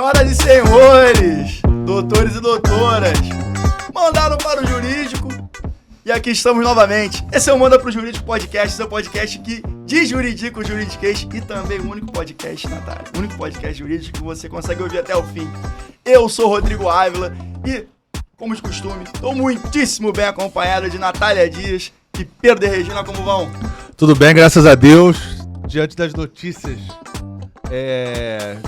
Senhoras e senhores, doutores e doutoras, mandaram para o jurídico e aqui estamos novamente. Esse é o Manda pro Jurídico Podcast, seu podcast que desjuridica o juridiquês e também o único podcast, Natália, o único podcast jurídico que você consegue ouvir até o fim. Eu sou Rodrigo Ávila e, como de costume, estou muitíssimo bem acompanhado de Natália Dias e Pedro de Regina. Como vão? Tudo bem, graças a Deus. Diante das notícias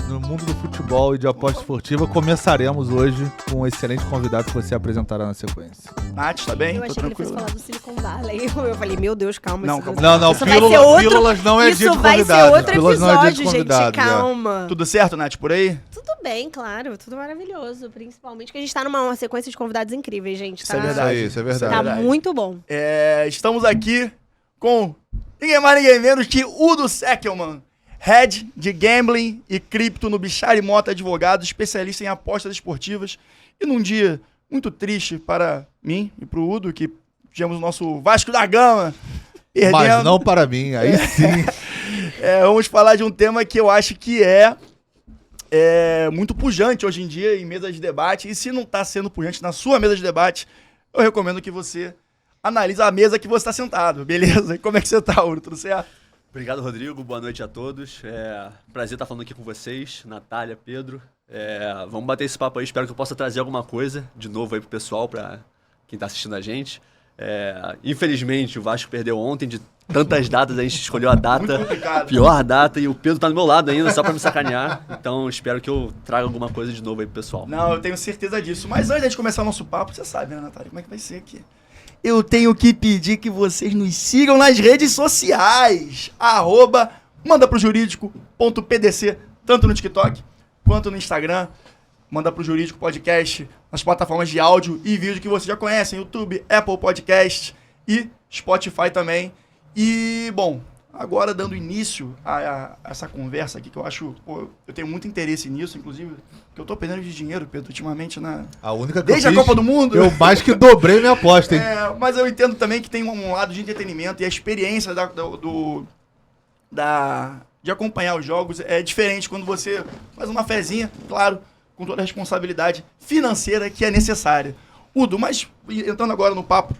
no mundo do futebol e de aposta esportiva, começaremos hoje com um excelente convidado que você apresentará na sequência. Nath, tá bem? Eu achei que ele fosse falar do Silicon Valley. Eu falei, meu Deus, calma. Não, isso vai ser outro, pílulas não é dia de isso vai convidado. ser outro Pílulas não é dia de episódio, gente, convidado, calma. Tudo certo, Nath, por aí? Tudo bem, claro, tudo maravilhoso. Principalmente que a gente tá numa sequência de convidados incríveis, gente. Isso é verdade. Isso é verdade. Tá muito bom. Estamos aqui com ninguém mais, ninguém menos que Udo Seckelman, Head de Gambling e Cripto no Bichari Mota Advogados, especialista em apostas esportivas. E num dia muito triste para mim e para o Udo, que tivemos o nosso Vasco da Gama perdendo. Mas não para mim, aí sim. Vamos falar de um tema que eu acho que é muito pujante hoje em dia em mesa de debate. E se não está sendo pujante na sua mesa de debate, eu recomendo que você analise a mesa que você está sentado, beleza? Como é que você está, Udo? Tudo certo? Obrigado, Rodrigo. Boa noite a todos. Prazer estar falando aqui com vocês, Natália, Pedro. Vamos bater esse papo aí. Espero que eu possa trazer alguma coisa de novo aí pro pessoal, para quem está assistindo a gente. Infelizmente, o Vasco perdeu ontem. De tantas datas, a gente escolheu a data, pior data, e o Pedro tá do meu lado ainda, só para me sacanear. Então, espero que eu traga alguma coisa de novo aí pro pessoal. Não, eu tenho certeza disso. Mas antes de começar o nosso papo, você sabe, né, Natália, como é que vai ser aqui? Eu tenho que pedir que vocês nos sigam nas redes sociais. @mandaprojurídico.pdc, tanto no TikTok quanto no Instagram. Manda pro Jurídico Podcast nas plataformas de áudio e vídeo que vocês já conhecem. YouTube, Apple Podcast e Spotify também. E, bom, agora dando início a essa conversa aqui, que eu acho... eu tenho muito interesse nisso, inclusive, que eu tô perdendo de dinheiro, Pedro, ultimamente, A única que desde eu a fiz, Copa do Mundo. Eu mais que dobrei minha aposta, hein? Mas eu entendo também que tem um lado de entretenimento e a experiência de acompanhar os jogos é diferente quando você faz uma fezinha, claro, com toda a responsabilidade financeira que é necessária. Udo, mas entrando agora no papo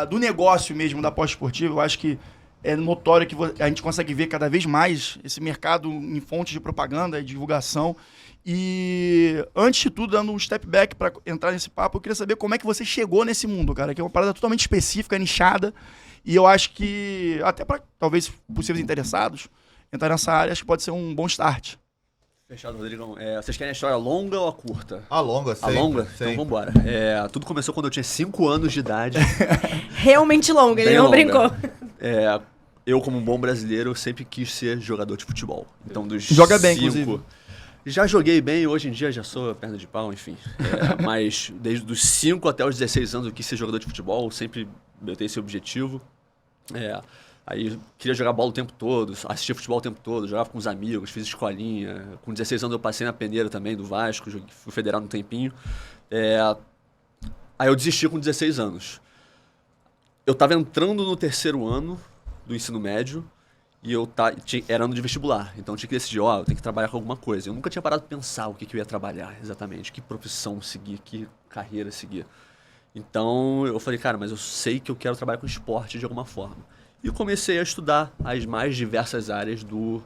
do negócio mesmo da aposta esportiva, eu acho que é notório que a gente consegue ver cada vez mais esse mercado em fontes de propaganda e divulgação. E, antes de tudo, dando um step back para entrar nesse papo, eu queria saber como é que você chegou nesse mundo, cara, que é uma parada totalmente específica, nichada, e eu acho que, até para, talvez, possíveis interessados, entrar nessa área, acho que pode ser um bom start. Fechado, Rodrigão. Vocês querem a história longa ou a curta? A longa, sempre. A longa? Sempre. Então vambora. Tudo começou quando eu tinha 5 anos de idade. Realmente longa, ele Bem não longa. brincou. Eu, como um bom brasileiro, sempre quis ser jogador de futebol. Então, dos Joga bem, 5, inclusive. Já joguei bem, hoje em dia já sou perna de pau, enfim. Mas desde os 5 até os 16 anos eu quis ser jogador de futebol, sempre eu tenho esse objetivo. Aí queria jogar bola o tempo todo, assistir futebol o tempo todo, jogava com os amigos, fiz escolinha. Com 16 anos eu passei na peneira também do Vasco, fui federado um tempinho. Aí eu desisti com 16 anos. Eu estava entrando no 3º ano do ensino médio e era ano de vestibular. Então eu tinha que decidir, eu tenho que trabalhar com alguma coisa. Eu nunca tinha parado de pensar o que eu ia trabalhar exatamente, que profissão seguir, que carreira seguir. Então eu falei, cara, mas eu sei que eu quero trabalhar com esporte de alguma forma. E eu comecei a estudar as mais diversas áreas do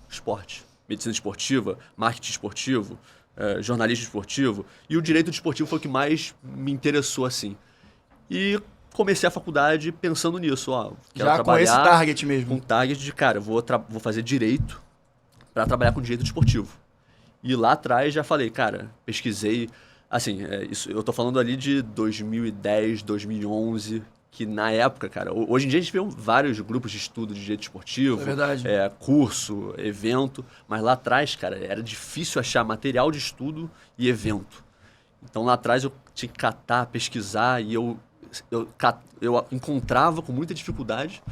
esporte. Medicina esportiva, marketing esportivo, jornalismo esportivo. E o direito desportivo foi o que mais me interessou, assim. E comecei a faculdade pensando nisso. Quero Já com esse target mesmo. Com target de, cara, vou fazer direito para trabalhar com direito desportivo. E lá atrás já falei, cara, pesquisei. Assim, isso, eu tô falando ali de 2010, 2011... que na época, cara, hoje em dia a gente vê vários grupos de estudo de direito esportivo, É verdade. Curso, evento, mas lá atrás, cara, era difícil achar material de estudo e evento. Então lá atrás eu tinha que catar, pesquisar e eu encontrava com muita dificuldade,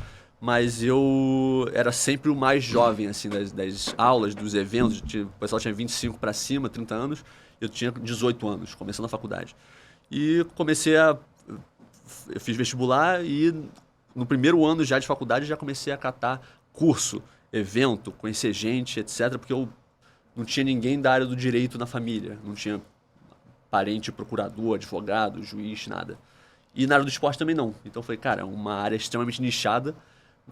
mas eu era sempre o mais jovem, assim, das aulas, dos eventos. O pessoal tinha 25 para cima, 30 anos, eu tinha 18 anos, começando a faculdade. E eu fiz vestibular e no primeiro ano já de faculdade já comecei a catar curso, evento, conhecer gente, etc. Porque eu não tinha ninguém da área do direito na família. Não tinha parente, procurador, advogado, juiz, nada. E na área do esporte também não. Então eu falei, cara, é uma área extremamente nichada.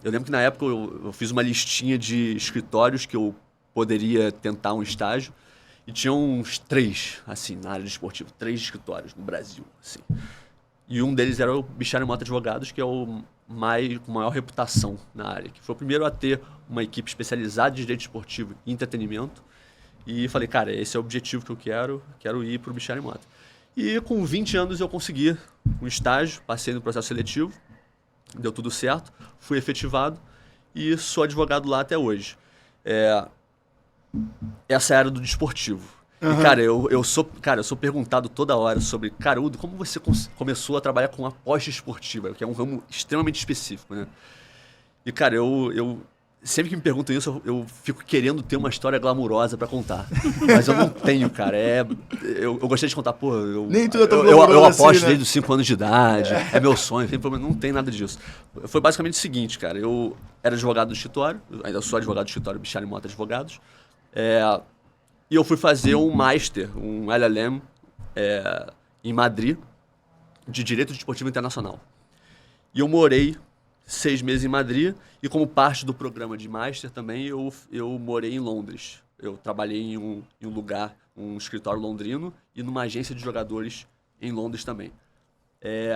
Eu lembro que na época eu fiz uma listinha de escritórios que eu poderia tentar um estágio. E tinha uns 3, assim, na área de esportivo. 3 escritórios no Brasil, assim. E um deles era o Bichara e Mota Advogados, que é o com maior reputação na área. Que foi o primeiro a ter uma equipe especializada de direito esportivo e entretenimento. E falei, cara, esse é o objetivo que eu quero ir para o Bichara e Mota. E com 20 anos eu consegui um estágio, passei no processo seletivo, deu tudo certo, fui efetivado e sou advogado lá até hoje. Essa é a área do desportivo. E, cara, eu sou perguntado toda hora sobre, cara, Udo, como você começou a trabalhar com aposta esportiva, que é um ramo extremamente específico, né? E, cara, eu sempre que me perguntam isso, eu fico querendo ter uma história glamurosa pra contar. Mas eu não tenho, cara. Eu gostaria de contar, pô, Nem tudo é tão eu glamuroso aposto assim, né? desde os 5 anos de idade, é meu sonho, não tem nada disso. Foi basicamente o seguinte, cara, eu era advogado do escritório, ainda sou advogado do escritório Bichara e Mota Advogados, e eu fui fazer um Master, um LLM, em Madrid, de Direito Desportivo Internacional. E eu morei 6 meses em Madrid, e como parte do programa de Master também, eu morei em Londres. Eu trabalhei em um lugar, um escritório londrino, e numa agência de jogadores em Londres também. E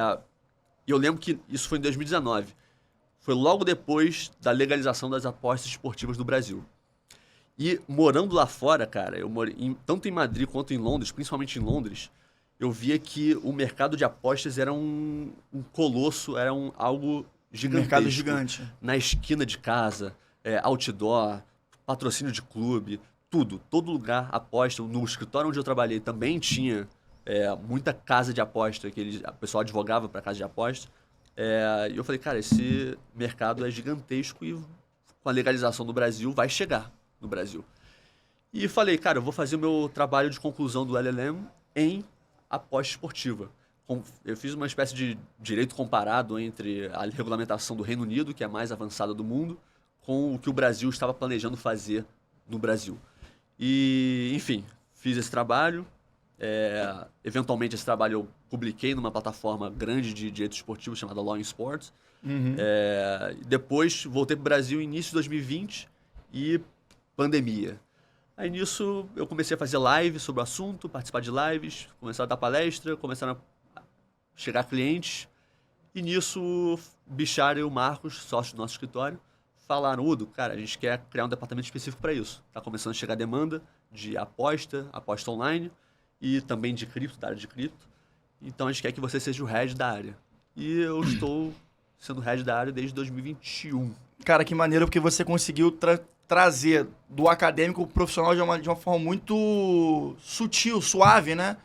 eu lembro que isso foi em 2019. Foi logo depois da legalização das apostas esportivas no Brasil. E morando lá fora, cara, eu morei tanto em Madrid quanto em Londres, principalmente em Londres, eu via que o mercado de apostas era um colosso, era algo gigantesco. Mercado gigante. Na esquina de casa, outdoor, patrocínio de clube, tudo. Todo lugar aposta. No escritório onde eu trabalhei também tinha muita casa de aposta, que o pessoal advogava para casa de aposta. E eu falei, cara, esse mercado é gigantesco e com a legalização do Brasil vai chegar no Brasil. E falei, cara, eu vou fazer o meu trabalho de conclusão do LLM em aposta esportiva. Eu fiz uma espécie de direito comparado entre a regulamentação do Reino Unido, que é a mais avançada do mundo, com o que o Brasil estava planejando fazer no Brasil. E, enfim, fiz esse trabalho. Eventualmente, esse trabalho eu publiquei numa plataforma grande de direito esportivo chamada Law in Sports. Depois, voltei para o Brasil no início de 2020 e pandemia. Aí nisso eu comecei a fazer live sobre o assunto, participar de lives, começar a dar palestra, começaram a chegar clientes. E nisso o Bichara e o Marcos, sócios do nosso escritório, falaram, Udo, cara, a gente quer criar um departamento específico para isso. Está começando a chegar demanda de aposta online e também de cripto, da área de cripto. Então a gente quer que você seja o head da área. E eu estou sendo head da área desde 2021. Cara, que maneiro, porque você conseguiu trazer do acadêmico pro profissional de uma forma muito sutil, suave, né?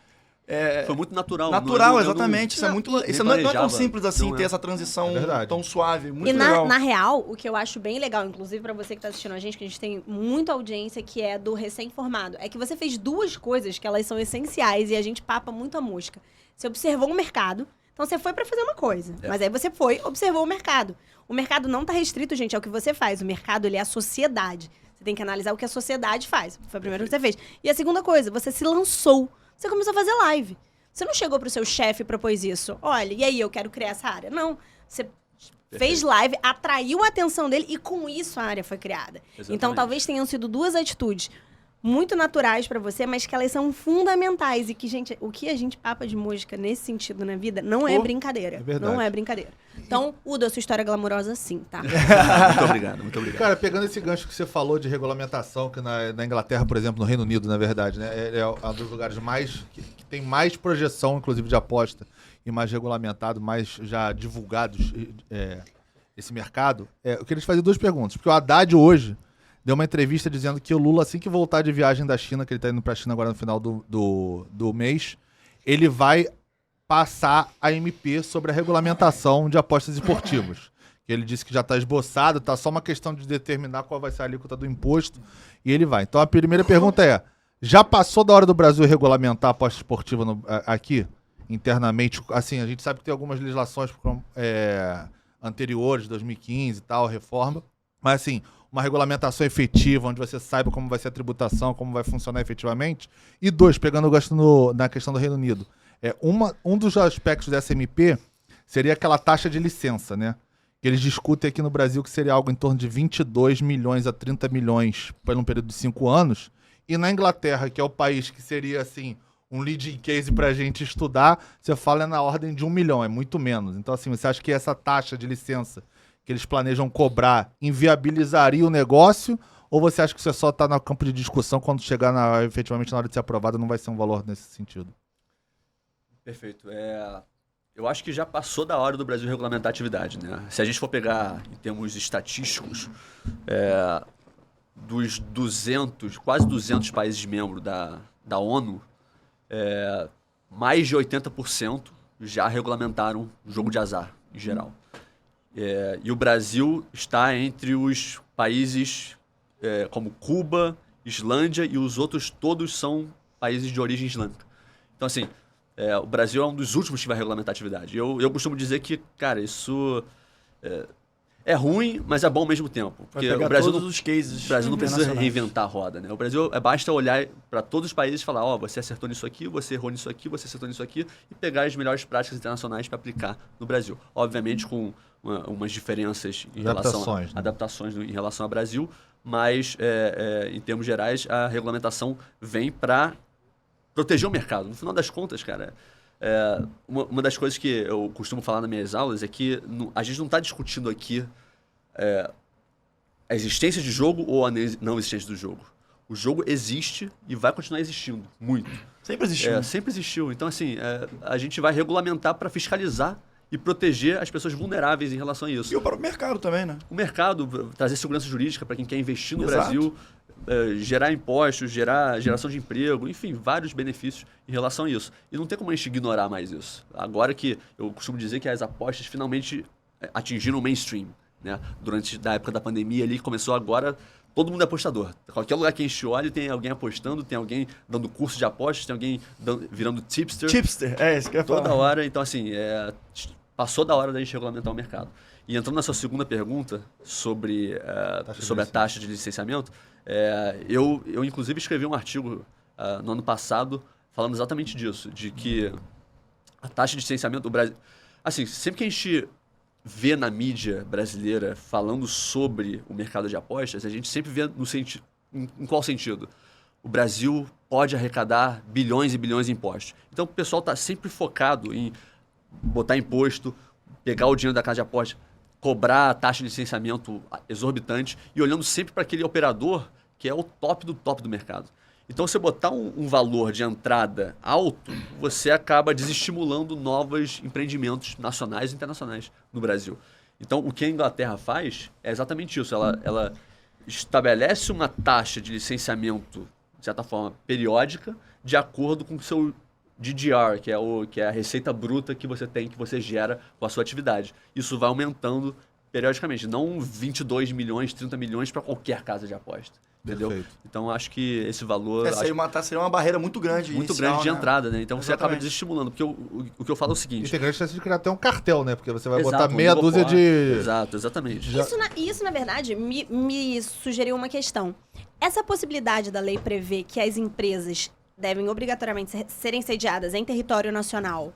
Foi muito natural. Natural, exatamente. Isso não é tão simples assim, ter essa transição tão suave. Muito legal. Na real, o que eu acho bem legal, inclusive pra você que tá assistindo a gente, que a gente tem muita audiência que é do recém-formado, é que você fez 2 coisas que elas são essenciais e a gente papa muito a mosca. Você observou o mercado, então você foi pra fazer uma coisa, mas aí você observou o mercado. O mercado não tá restrito, gente, ao que você faz. O mercado, ele é a sociedade. Você tem que analisar o que a sociedade faz. Foi a primeira coisa que você fez. E a segunda coisa, você se lançou. Você começou a fazer live. Você não chegou pro seu chefe e propôs isso. Olha, e aí, eu quero criar essa área. Não. Você fez live, atraiu a atenção dele e com isso a área foi criada. Exatamente. Então, talvez tenham sido 2 atitudes muito naturais pra você, mas que elas são fundamentais. E que, gente, o que a gente papa de música nesse sentido na vida não é brincadeira. Não é brincadeira. Então, Udo, a sua história é glamurosa sim, tá? Muito obrigado, muito obrigado. Cara, pegando esse gancho que você falou de regulamentação, que na Inglaterra, por exemplo, no Reino Unido, na verdade, né? É um dos lugares que tem mais projeção, inclusive, de aposta e mais regulamentado, mais já divulgados esse mercado. Eu queria te fazer 2 perguntas, porque o Haddad hoje deu uma entrevista dizendo que o Lula, assim que voltar de viagem da China, que ele tá indo pra China agora no final do mês, ele vai passar a MP sobre a regulamentação de apostas esportivas. Ele disse que já está esboçado, tá só uma questão de determinar qual vai ser a alíquota do imposto, e ele vai. Então a primeira pergunta já passou da hora do Brasil regulamentar a aposta esportiva aqui, internamente? Assim, a gente sabe que tem algumas legislações anteriores, 2015 e tal, reforma, mas assim, uma regulamentação efetiva, onde você saiba como vai ser a tributação, como vai funcionar efetivamente. E 2, pegando o gosto na questão do Reino Unido. Um dos aspectos da SMP seria aquela taxa de licença, né? Que eles discutem aqui no Brasil que seria algo em torno de 22 milhões a 30 milhões por um período de 5 anos. E na Inglaterra, que é o país que seria, assim, um leading case pra gente estudar, você fala na ordem de 1 milhão, é muito menos. Então, assim, você acha que essa taxa de licença que eles planejam cobrar inviabilizaria o negócio? Ou você acha que você só está no campo de discussão, quando chegar efetivamente na hora de ser aprovado, não vai ser um valor nesse sentido? Perfeito. Eu acho que já passou da hora do Brasil regulamentar a atividade, né? Se a gente for pegar em termos estatísticos, dos 200, quase 200 países membros da ONU, mais de 80% já regulamentaram o jogo de azar, em geral. E o Brasil está entre os países como Cuba, Islândia, e os outros todos são países de origem islâmica. Então, assim, o Brasil é um dos últimos que vai regulamentar a atividade. Eu costumo dizer que, cara, isso é ruim, mas é bom ao mesmo tempo. Porque o Brasil todos os cases o Brasil não precisa internacionais. reinventar a roda, né? O Brasil basta olhar para todos os países e falar, você acertou nisso aqui, você errou nisso aqui, você acertou nisso aqui, e pegar as melhores práticas internacionais para aplicar no Brasil. Obviamente com umas diferenças em adaptações em relação ao Brasil, mas em termos gerais a regulamentação vem para proteger o mercado. No final das contas, cara, uma das coisas que eu costumo falar nas minhas aulas é que a gente não está discutindo aqui a existência de jogo ou a não existência do jogo. O jogo existe e vai continuar existindo, muito. Sempre existiu. Sempre existiu. Então, assim, a gente vai regulamentar para fiscalizar e proteger as pessoas vulneráveis em relação a isso. E o próprio mercado também, né? O mercado, trazer segurança jurídica para quem quer investir no Exato. Brasil, gerar impostos, geração de emprego, enfim, vários benefícios em relação a isso. E não tem como a gente ignorar mais isso. Agora que eu costumo dizer que as apostas finalmente atingiram o mainstream, né? Durante a época da pandemia ali, começou agora, todo mundo é apostador. Qualquer lugar que a gente olha, tem alguém apostando, tem alguém dando curso de apostas, tem alguém virando tipster. Tipster, isso que eu ia falar. Toda hora. Então, assim, passou da hora da gente regulamentar o mercado. E entrando na sua segunda pergunta sobre a taxa de licenciamento, eu inclusive escrevi um artigo no ano passado falando exatamente disso, de que a taxa de licenciamento do Brasil... Assim, sempre que a gente vê na mídia brasileira falando sobre o mercado de apostas, a gente sempre vê em qual sentido? O Brasil pode arrecadar bilhões e bilhões de impostos. Então o pessoal está sempre focado em botar imposto, pegar o dinheiro da casa de apostas, cobrar a taxa de licenciamento exorbitante e olhando sempre para aquele operador que é o top do mercado. Então, você botar um valor de entrada alto, você acaba desestimulando novos empreendimentos nacionais e internacionais no Brasil. Então, o que a Inglaterra faz é exatamente isso. Ela estabelece uma taxa de licenciamento, de certa forma, periódica, de acordo com o seu GDR, que é a receita bruta que você tem, que você gera com a sua atividade. Isso vai aumentando periodicamente, não 22 milhões, 30 milhões para qualquer casa de aposta. Entendeu? Perfeito. Então, acho que esse valor... Seria uma barreira muito grande grande de entrada, né? Então, Exatamente. você acaba desestimulando. Porque o que eu falo é o seguinte... E tem grande chance de criar até um cartel, né? Porque você vai Exato, botar meia dúzia de... Exato, exatamente. Isso, na verdade, me sugeriu uma questão. Essa possibilidade da lei prever que as empresas devem obrigatoriamente serem sediadas em território nacional...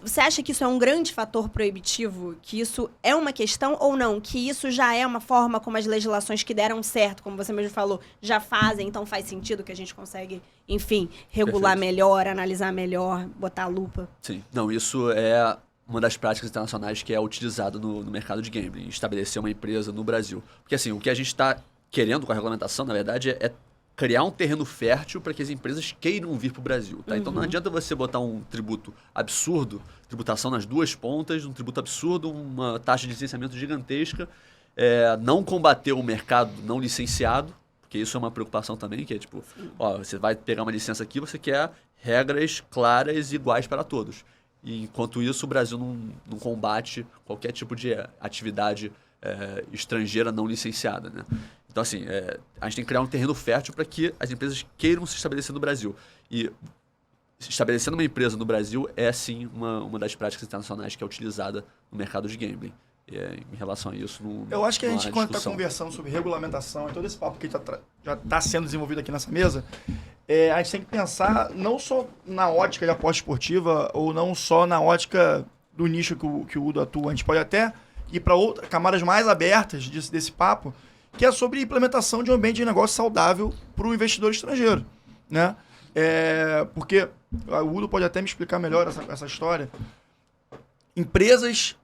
Você acha que isso é um grande fator proibitivo? Que isso é uma questão ou não? Que isso já é uma forma como as legislações que deram certo, como você mesmo falou, já fazem, então faz sentido que a gente consegue, enfim, regular melhor, analisar melhor, botar a lupa? Sim. Não, isso é uma das práticas internacionais que é utilizada no mercado de gambling, estabelecer uma empresa no Brasil. Porque assim, o que a gente está querendo com a regulamentação, na verdade, é criar um terreno fértil para que as empresas queiram vir para o Brasil. Tá? Então não adianta você botar um tributo absurdo, tributação nas duas pontas, um tributo absurdo, uma taxa de licenciamento gigantesca, não combater o mercado não licenciado, porque isso é uma preocupação também, que é tipo, você vai pegar uma licença aqui, você quer regras claras e iguais para todos. E enquanto isso, o Brasil não combate qualquer tipo de atividade estrangeira não licenciada, né? Então, assim, a gente tem que criar um terreno fértil para que as empresas queiram se estabelecer no Brasil. E estabelecendo uma empresa no Brasil é, sim, uma das práticas internacionais que é utilizada no mercado de gambling. em relação a isso. Eu acho que a não há gente, quando está discussão. conversando sobre regulamentação e todo esse papo que já está sendo desenvolvido aqui nessa mesa, a gente tem que pensar não só na ótica de aposta esportiva ou não só na ótica do nicho que o Udo atua. A gente pode até ir para outras camadas mais abertas desse papo, que é sobre implementação de um ambiente de negócio saudável para o investidor estrangeiro, né? Porque o Udo pode até me explicar melhor essa história. Empresas,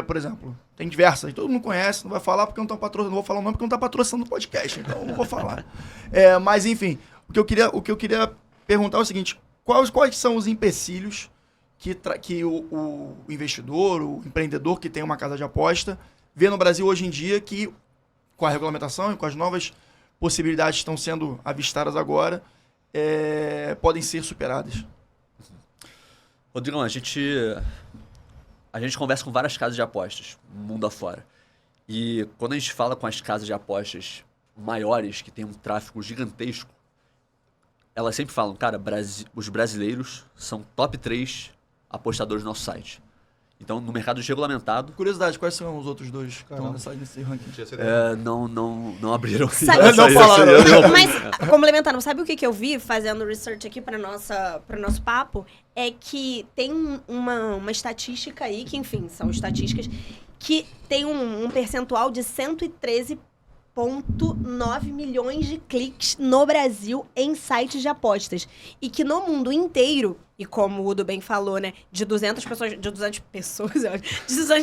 por exemplo, tem diversas, todo mundo conhece, não vai falar porque não estão patrocinando, não vou falar o nome porque não está patrocinando o podcast, então não vou falar. Mas enfim, o que eu queria perguntar é o seguinte: quais são os empecilhos que o investidor, o empreendedor que tem uma casa de aposta, vê no Brasil hoje em dia, que com a regulamentação e com as novas possibilidades que estão sendo avistadas agora, podem ser superadas? Rodrigão, a gente conversa com várias casas de apostas, mundo afora. E quando a gente fala com as casas de apostas maiores, que tem um tráfego gigantesco, elas sempre falam, cara, os brasileiros são top 3 apostadores do nosso site. Então, no mercado desregulamentado... Curiosidade, quais são os outros dois que estão nesse ranking? Não abriram. Não falaram. Mas, complementando, sabe o que eu vi fazendo research aqui para nosso papo? É que tem uma estatística aí, que enfim, são estatísticas, que tem um percentual de 113,9 milhões de cliques no Brasil em sites de apostas. E que no mundo inteiro, e como o Udo bem falou, né, de 200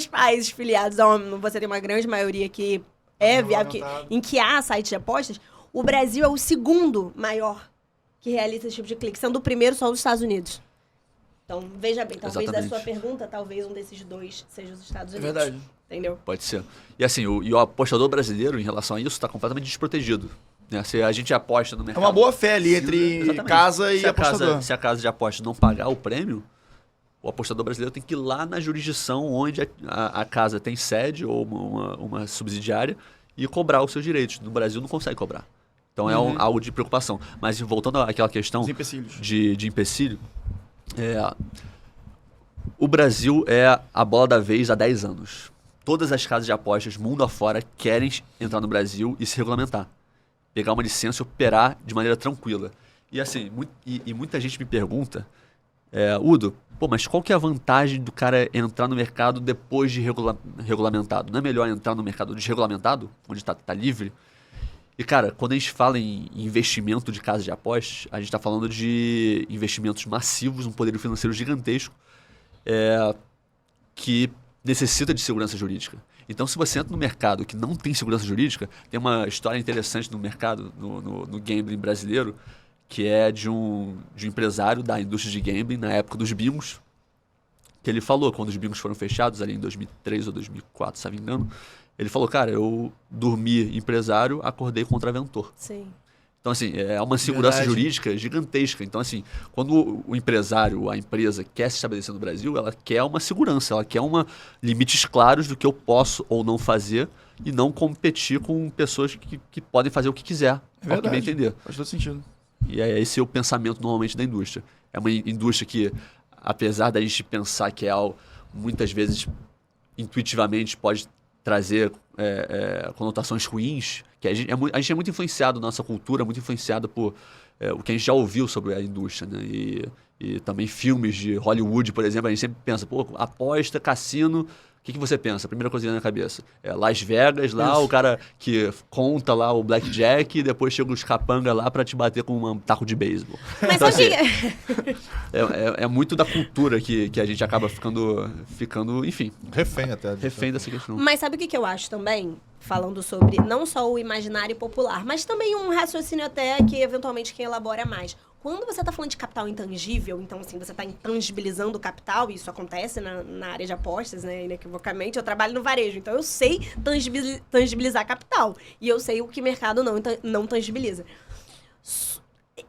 países filiados a ONU, você tem uma grande maioria que em que há sites de apostas, o Brasil é o segundo maior que realiza esse tipo de clique, sendo o primeiro só os Estados Unidos. Então, veja bem, talvez da sua pergunta, talvez um desses dois seja os Estados Unidos. É verdade. Entendeu? Pode ser. E assim, o apostador brasileiro, em relação a isso, está completamente desprotegido. Né? Se a gente aposta no mercado... É uma boa fé ali entre casa e apostador. Se a casa de aposta não pagar o prêmio, o apostador brasileiro tem que ir lá na jurisdição onde a casa tem sede ou uma subsidiária e cobrar os seus direitos. No Brasil não consegue cobrar. Então é algo de preocupação. Mas voltando àquela questão de empecilho, o Brasil é a bola da vez há 10 anos. Todas as casas de apostas, mundo afora, querem entrar no Brasil e se regulamentar. Pegar uma licença e operar de maneira tranquila. E assim, muita gente me pergunta, Udo, mas qual que é a vantagem do cara entrar no mercado depois de regulamentado? Não é melhor entrar no mercado desregulamentado, onde está livre? E cara, quando a gente fala em investimento de casas de apostas, a gente está falando de investimentos massivos, um poder financeiro gigantesco, que necessita de segurança jurídica. Então, se você entra no mercado que não tem segurança jurídica, tem uma história interessante no mercado, no gambling brasileiro, que é de um empresário da indústria de gambling na época dos bingos, que ele falou, quando os bingos foram fechados, ali em 2003 ou 2004, se não me engano, ele falou, cara, eu dormi empresário, acordei contraventor. Sim. Então, assim, é uma segurança jurídica gigantesca. Então, assim, quando o empresário, a empresa quer se estabelecer no Brasil, ela quer uma segurança, ela quer limites claros do que eu posso ou não fazer e não competir com pessoas que podem fazer o que quiser, ao que bem entender. Faz todo sentido. E esse é o pensamento normalmente da indústria. É uma indústria que, apesar da gente pensar que é algo, muitas vezes, intuitivamente pode trazer conotações ruins, que a gente é muito influenciado, nossa cultura, muito influenciada por o que a gente já ouviu sobre a indústria, né? E também filmes de Hollywood, por exemplo, a gente sempre pensa, aposta, cassino, o que você pensa? A primeira coisa que vem na cabeça é Las Vegas, lá o cara que conta lá o blackjack e depois chega os capanga lá pra te bater com um taco de beisebol. Mas então, assim, é muito da cultura que a gente acaba ficando, enfim... Refém até. Refém dessa questão. Mas sabe o que eu acho também? Falando sobre não só o imaginário popular, mas também um raciocínio até que eventualmente quem elabora mais. Quando você está falando de capital intangível, então assim, você está intangibilizando o capital, e isso acontece na área de apostas, né, inequivocamente, eu trabalho no varejo, então eu sei tangibilizar capital, e eu sei o que o mercado não tangibiliza.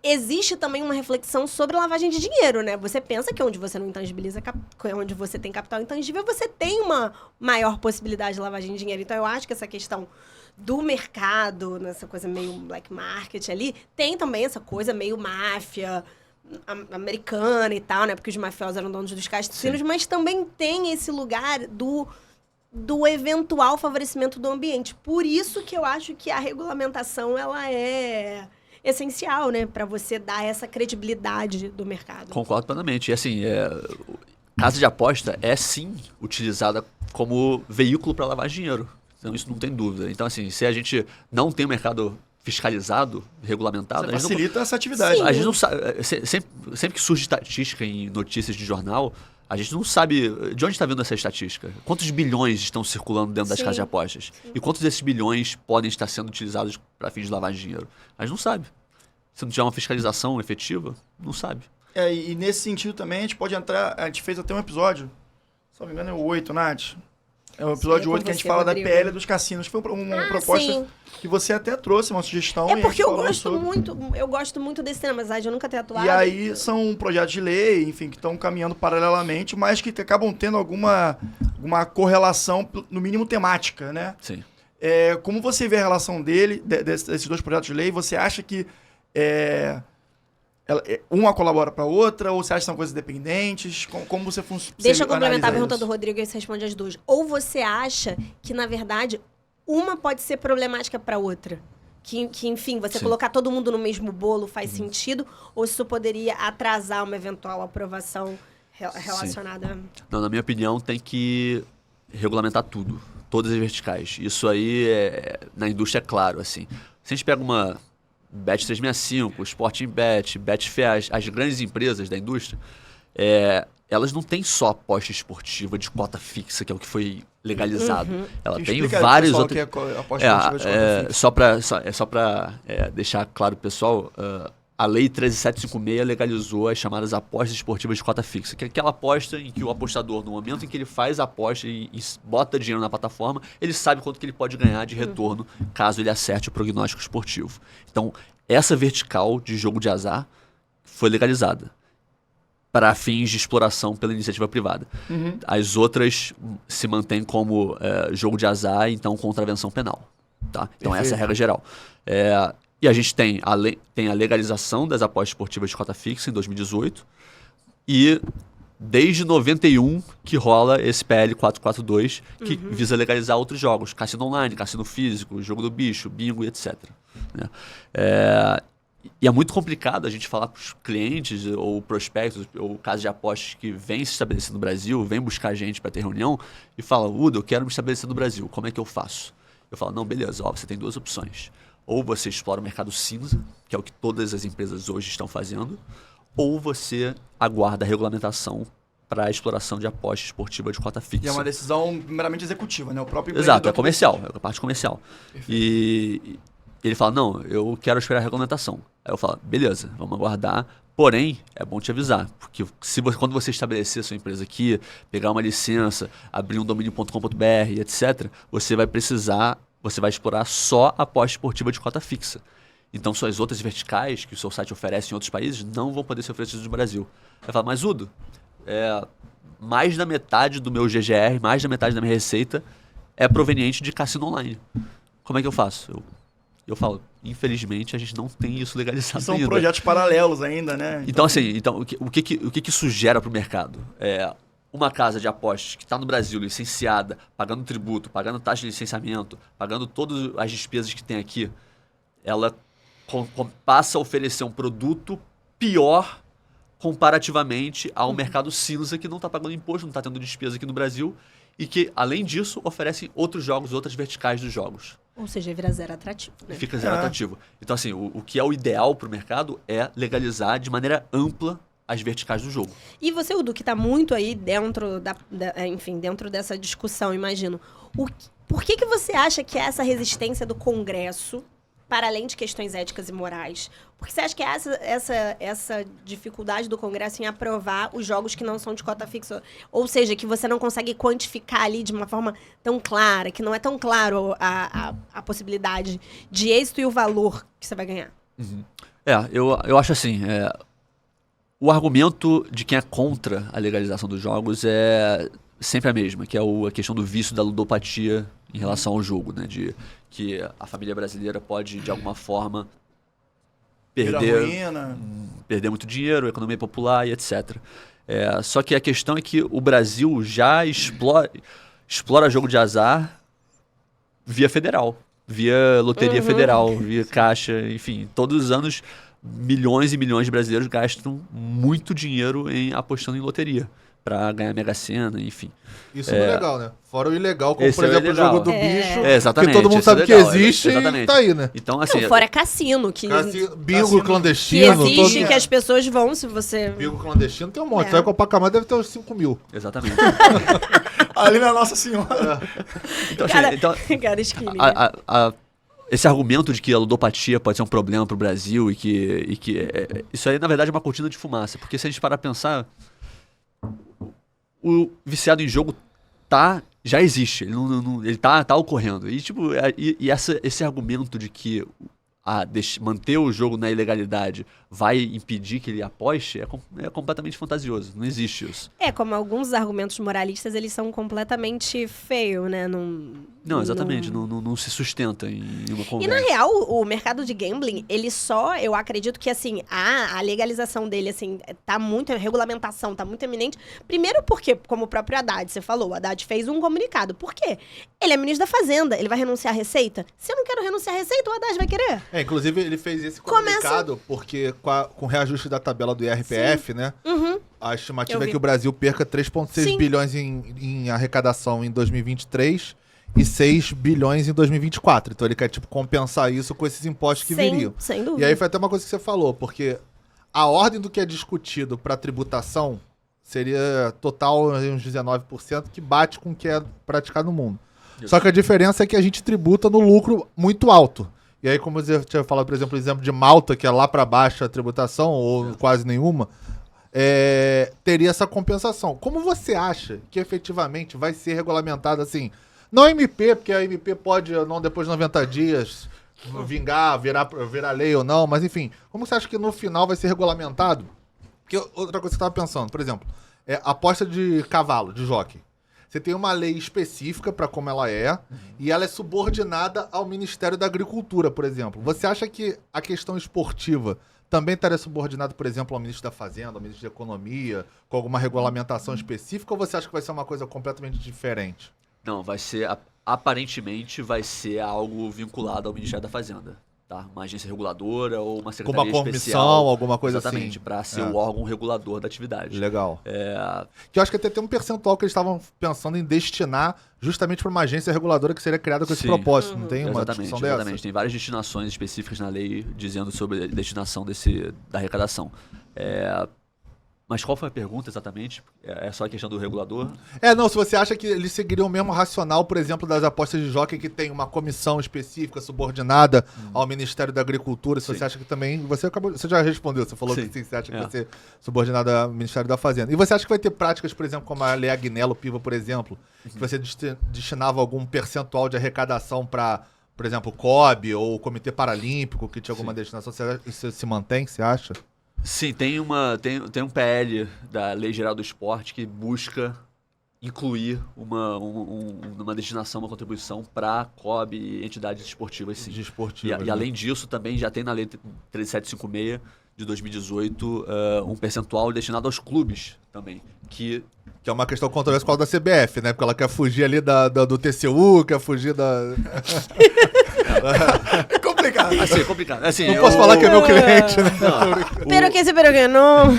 Existe também uma reflexão sobre lavagem de dinheiro, né? Você pensa que onde você não intangibiliza, onde você tem capital intangível, você tem uma maior possibilidade de lavagem de dinheiro. Então, eu acho que essa questão do mercado, nessa coisa meio black market ali, tem também essa coisa meio máfia americana e tal, né? Porque os mafiosos eram donos dos cassinos, mas também tem esse lugar do eventual favorecimento do ambiente. Por isso que eu acho que a regulamentação ela é essencial, né, para você dar essa credibilidade do mercado. Concordo plenamente. E assim, casa de aposta é sim utilizada como veículo para lavar dinheiro. Então isso não tem dúvida. Então assim, se a gente não tem um mercado fiscalizado, regulamentado, Você facilita essa atividade. A gente não sabe. Sempre que surge estatística em notícias de jornal, a gente não sabe de onde está vindo essa estatística. Quantos bilhões estão circulando dentro das Sim. casas de apostas? E quantos desses bilhões podem estar sendo utilizados para fins de lavagem de dinheiro? A gente não sabe. Se não tiver uma fiscalização efetiva, não sabe. E nesse sentido também a gente pode entrar. A gente fez até um episódio, se não me engano é o 8, Nath. É o episódio Sim, 8 que a gente você, fala Rodrigo. da PL dos cassinos. Foi uma proposta sim. que você até trouxe, uma sugestão. É e a porque gente eu falou sobre. gosto muito desse tema, mas eu nunca tenho atuado. E aí são projetos de lei, enfim, que estão caminhando paralelamente, mas que acabam tendo alguma correlação, no mínimo temática, né? Sim. Como você vê a relação desses dois projetos de lei? Você acha que uma colabora para a outra, ou você acha que são coisas dependentes? Como você funciona? Deixa eu complementar a pergunta do Rodrigo e você responde as duas. Ou você acha que, na verdade, uma pode ser problemática para outra? Que, enfim, você Sim. colocar todo mundo no mesmo bolo faz sentido? Ou isso poderia atrasar uma eventual aprovação relacionada... Não, na minha opinião, tem que regulamentar tudo. Todas as verticais. Isso aí, na indústria, é claro. Assim. Se a gente pega uma Bet365, Sporting Bet, Betfair, as grandes empresas da indústria, elas não têm só aposta esportiva de cota fixa, que é o que foi legalizado. Ela tem vários outros... aposta esportiva de cota fixa. Só para deixar claro, pessoal, a Lei 13756 legalizou as chamadas apostas esportivas de cota fixa, que é aquela aposta em que o apostador, no momento em que ele faz a aposta e bota dinheiro na plataforma, ele sabe quanto que ele pode ganhar de retorno caso ele acerte o prognóstico esportivo. Então, essa vertical de jogo de azar foi legalizada para fins de exploração pela iniciativa privada. As outras se mantêm como jogo de azar, então contravenção penal. Tá? Então, essa é a regra geral. E a gente tem a legalização das apostas esportivas de cota fixa em 2018 e desde 91 que rola esse PL 442 que visa legalizar outros jogos, cassino online, cassino físico, jogo do bicho, bingo e etc. Né? E é muito complicado a gente falar para os clientes ou prospectos ou casas de apostas que vêm se estabelecer no Brasil, vêm buscar a gente para ter reunião e fala, Udo, eu quero me estabelecer no Brasil, como é que eu faço? Eu falo, não, beleza, você tem duas opções. Ou você explora o mercado cinza, que é o que todas as empresas hoje estão fazendo, ou você aguarda a regulamentação para a exploração de aposta esportiva de cota fixa. E é uma decisão meramente executiva, né? O próprio Exato, é empreendedor comercial, é a parte comercial. E ele fala, não, eu quero esperar a regulamentação. Aí eu falo, beleza, vamos aguardar. Porém, é bom te avisar, porque quando você estabelecer a sua empresa aqui, pegar uma licença, abrir um domínio.com.br, etc., você vai explorar só a aposta esportiva de cota fixa. Então, suas outras verticais que o seu site oferece em outros países não vão poder ser oferecidas no Brasil. Aí fala, mas Udo, mais da metade do meu GGR, mais da metade da minha receita é proveniente de cassino online. Como é que eu faço? Eu falo, infelizmente, a gente não tem isso legalizado São ainda. projetos paralelos ainda, né? Então o que isso gera para o mercado? Uma casa de apostas que está no Brasil, licenciada, pagando tributo, pagando taxa de licenciamento, pagando todas as despesas que tem aqui, ela passa a oferecer um produto pior comparativamente ao mercado cinza que não está pagando imposto, não está tendo despesa aqui no Brasil e que, além disso, oferece outros jogos, outras verticais dos jogos. Ou seja, vira zero atrativo. Né? Fica zero atrativo. Então, assim, o que é o ideal para o mercado é legalizar de maneira ampla as verticais do jogo. E você, Udo, que está muito aí dentro dentro dessa discussão, imagino. Por que você acha que é essa resistência do Congresso, para além de questões éticas e morais? Porque você acha que é essa dificuldade do Congresso em aprovar os jogos que não são de cota fixa? Ou seja, que você não consegue quantificar ali de uma forma tão clara, que não é tão claro a possibilidade de êxito e o valor que você vai ganhar? Eu acho assim, o argumento de quem é contra a legalização dos jogos é sempre a mesma, que é a questão do vício da ludopatia em relação ao jogo, né? De que a família brasileira pode, de alguma forma, perder muito dinheiro, economia popular e etc. Só que a questão é que o Brasil já explora jogo de azar via federal, via loteria federal, via caixa, enfim. Todos os anos, milhões e milhões de brasileiros gastam muito dinheiro apostando em loteria pra ganhar Mega Sena, enfim. Isso é legal, né? Fora o ilegal, como Esse por é o exemplo o ilegal. jogo do bicho, exatamente, que todo mundo esse é sabe que legal, existe exatamente. e tá aí, né? Então, assim, Não, fora cassino, que Bingo Cassino. clandestino. existe, todo... que as pessoas vão, se você... Bingo clandestino tem um monte. É. Só que o Copacabana deve ter uns 5 mil. exatamente. Ali na Nossa Senhora. Então, Cara, assim, então, cara esquilinha. esse argumento de que a ludopatia pode ser um problema pro Brasil e que isso aí, na verdade, é uma cortina de fumaça. Porque se a gente parar pra pensar, o viciado em jogo já existe, ele tá ocorrendo. E, tipo, esse argumento de que manter o jogo na ilegalidade vai impedir que ele aposte é completamente fantasioso. Não existe isso. Como alguns argumentos moralistas, eles são completamente fail, né? Não, exatamente. Não se sustenta em uma E conversa. na real, o mercado de gambling, ele só, eu acredito que assim, a legalização dele, assim, a regulamentação tá muito eminente. Primeiro porque, como o próprio Haddad, você falou, o Haddad fez um comunicado. Por quê? Ele é ministro da Fazenda, ele vai renunciar à Receita? Se eu não quero renunciar à Receita, o Haddad vai querer? Inclusive ele fez esse comunicado porque com o reajuste da tabela do IRPF, né? A estimativa é que o Brasil perca 3,6 bilhões em arrecadação em 2023 e 6 bilhões em 2024. Então ele quer, tipo, compensar isso com esses impostos que viriam. Sem dúvida. E aí foi até uma coisa que você falou, porque a ordem do que é discutido para tributação seria total uns 19%, que bate com o que é praticado no mundo. Só que a diferença é que a gente tributa no lucro muito alto. E aí, como você tinha falado, por exemplo, o exemplo de Malta, que é lá para baixo a tributação, ou quase nenhuma, teria essa compensação. Como você acha que efetivamente vai ser regulamentado assim? Não a MP, porque a MP pode, não depois de 90 dias, vingar, virar lei ou não, mas enfim, como você acha que no final vai ser regulamentado? Porque outra coisa que eu estava pensando, por exemplo, aposta de cavalo, de jockey. Você tem uma lei específica para como ela é, e ela é subordinada ao Ministério da Agricultura, por exemplo. Você acha que a questão esportiva também estaria subordinada, por exemplo, ao Ministro da Fazenda, ao Ministro da Economia, com alguma regulamentação específica, ou você acha que vai ser uma coisa completamente diferente? Não, aparentemente vai ser algo vinculado ao Ministério da Fazenda. Tá? Uma agência reguladora ou uma secretaria Com uma comissão, especial, alguma coisa exatamente, assim. para ser o órgão regulador da atividade. Legal. Que eu acho que até tem um percentual que eles estavam pensando em destinar justamente para uma agência reguladora que seria criada com esse propósito. Não tem uma discussão dessa? Exatamente. Tem várias destinações específicas na lei dizendo sobre a destinação da arrecadação. Mas qual foi a pergunta exatamente? É só a questão do regulador? Não, se você acha que eles seguiriam o mesmo racional, por exemplo, das apostas de jockey, que tem uma comissão específica subordinada ao Ministério da Agricultura, se você acha que também... Você já respondeu, você falou que você acha que vai ser subordinada ao Ministério da Fazenda. E você acha que vai ter práticas, por exemplo, como a Lei Agnello Piva, por exemplo, que você destinava algum percentual de arrecadação para, por exemplo, o COB ou o Comitê Paralímpico, que tinha alguma destinação? Isso se mantém, você acha? Sim, tem um PL da Lei Geral do Esporte que busca incluir uma destinação, uma contribuição para COB e entidades esportivas, sim. E além disso, também já tem na Lei 13756 de 2018 um percentual destinado aos clubes também, que é uma questão controversa com a da CBF, né? Porque ela quer fugir ali do TCU, quer fugir da... É complicado. Assim, é complicado. Assim, Não posso falar que é meu cliente, né? Pero que não...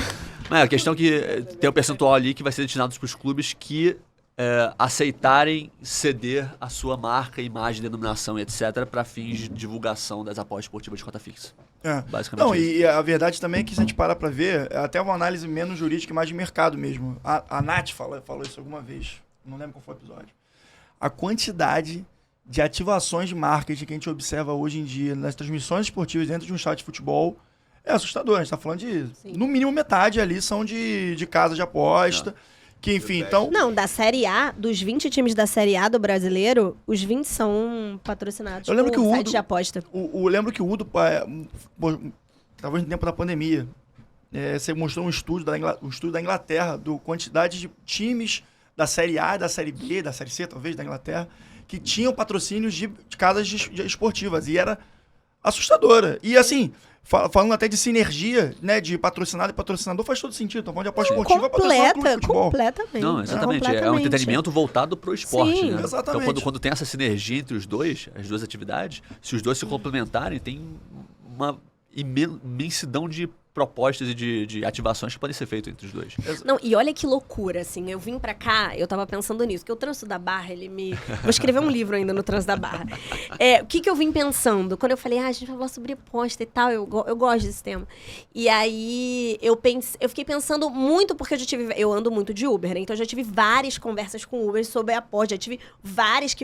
Mas a questão é que tem um percentual ali que vai ser destinado para os clubes que aceitarem ceder a sua marca, imagem, denominação, etc., para fins de divulgação das apostas esportivas de cota fixa. Basicamente. Não, e a verdade também é que se a gente parar para ver, é até uma análise menos jurídica e mais de mercado mesmo. A Nath falou isso alguma vez, não lembro qual foi o episódio. A quantidade de ativações de marketing que a gente observa hoje em dia nas transmissões esportivas dentro de um estádio de futebol é assustador. A gente está falando de, no mínimo, metade ali são de casas de aposta. Que, enfim, então... Não, da Série A, dos 20 times da Série A do brasileiro, os 20 são patrocinados eu lembro por que o site Udo, de aposta. Eu lembro que o Udo, talvez no tempo da pandemia, você mostrou um estudo da Inglaterra, do quantidade de times da Série A, da Série B, da Série C, talvez, da Inglaterra, que tinham patrocínios de casas esportivas. E era assustadora. E assim, falando até de sinergia, né, de patrocinado e patrocinador, faz todo sentido. Então, de aposta esportiva, patrocinar um clube de futebol. Completamente. Não, exatamente. É um Completamente. entretenimento voltado pro esporte, Sim. né? Exatamente. Então, quando tem essa sinergia entre os dois, as duas atividades, se os dois se complementarem, tem uma imensidão de propostas e de ativações que podem ser feitas entre os dois. Não, e olha que loucura, assim, eu vim pra cá, eu tava pensando nisso, que o Trânsito da Barra, ele me... Vou escrever um livro ainda no Trânsito da Barra. O que eu vim pensando? Quando eu falei, a gente vai falar sobre aposta e tal, eu gosto desse tema. E aí, eu fiquei pensando muito, porque eu ando muito de Uber, né? Então, eu já tive várias conversas com Uber sobre aposta, já tive vários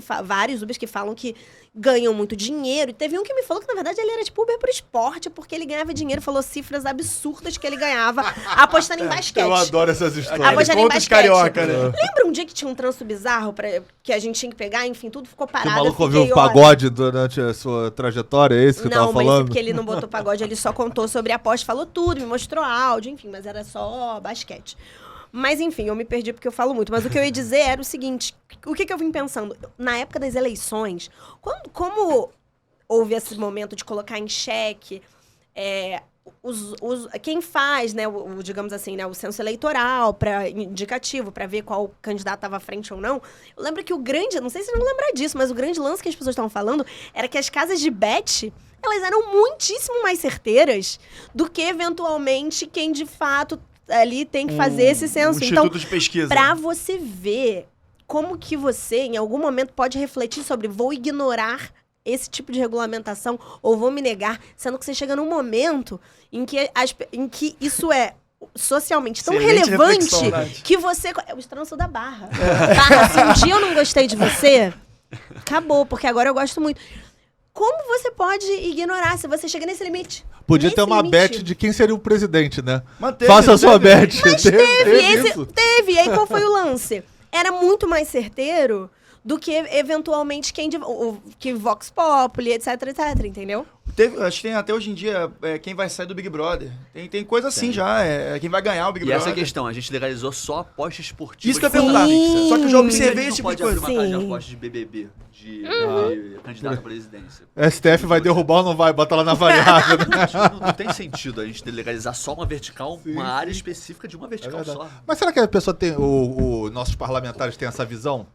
Ubers que falam que ganham muito dinheiro, e teve um que me falou que, na verdade, ele era tipo Uber pro esporte, porque ele ganhava dinheiro, falou cifras absurdas que ele ganhava apostando em basquete. Eu adoro essas histórias. Apostando em Contos basquete. carioca, né? Lembra um dia que tinha um trânsito bizarro que a gente tinha que pegar? Enfim, tudo ficou Que parado. o maluco eu ouviu fiquei, o pagode durante a sua trajetória, é isso que eu tava Não, mas é falando? porque ele não botou pagode, ele só contou sobre a aposta, falou tudo, me mostrou áudio, enfim, mas era só basquete. Mas enfim, eu me perdi porque eu falo muito. Mas o que eu ia dizer era o seguinte, o que eu vim pensando? Na época das eleições, como houve esse momento de colocar em xeque quem faz, né, digamos assim, né, o censo eleitoral indicativo para ver qual candidato estava à frente ou não. Eu lembro que não sei se você não lembra disso, mas o grande lance que as pessoas estavam falando era que as casas de bet, elas eram muitíssimo mais certeiras do que eventualmente quem de fato ali tem que fazer esse censo. Instituto Então, de pesquisa. para você ver como que você, em algum momento, pode refletir sobre vou ignorar esse tipo de regulamentação ou vou me negar, sendo que você chega num momento em que isso é socialmente tão Excelente relevante reflexão, Nath. que você... É o Trânsito da Barra. Barra, se um dia eu não gostei de você, acabou, porque agora eu gosto muito. Como você pode ignorar se você chega nesse limite? Podia Nesse ter uma limite. bet de quem seria o presidente, né? Mas teve, Faça a sua teve. bet. Mas teve, isso. teve. E aí qual foi o lance? Era muito mais certeiro do que, eventualmente, que Vox Populi, etc, entendeu? Acho que tem até hoje em dia quem vai sair do Big Brother. Tem coisa assim já. Quem vai ganhar o Big E Brother. essa é a questão, a gente legalizou só aposta esportiva. Isso que eu ia de perguntar. Sim. Só que eu já Por que observei a esse gente não tipo de pode coisa. abrir uma casa de Sim. apostas de BBB, de candidato à presidência? STF vai derrubar ou não vai? Bota lá na variável. Não tem sentido a gente legalizar só uma vertical, uma área específica de uma vertical só. Mas será que a pessoa tem. Nossos parlamentares têm essa visão?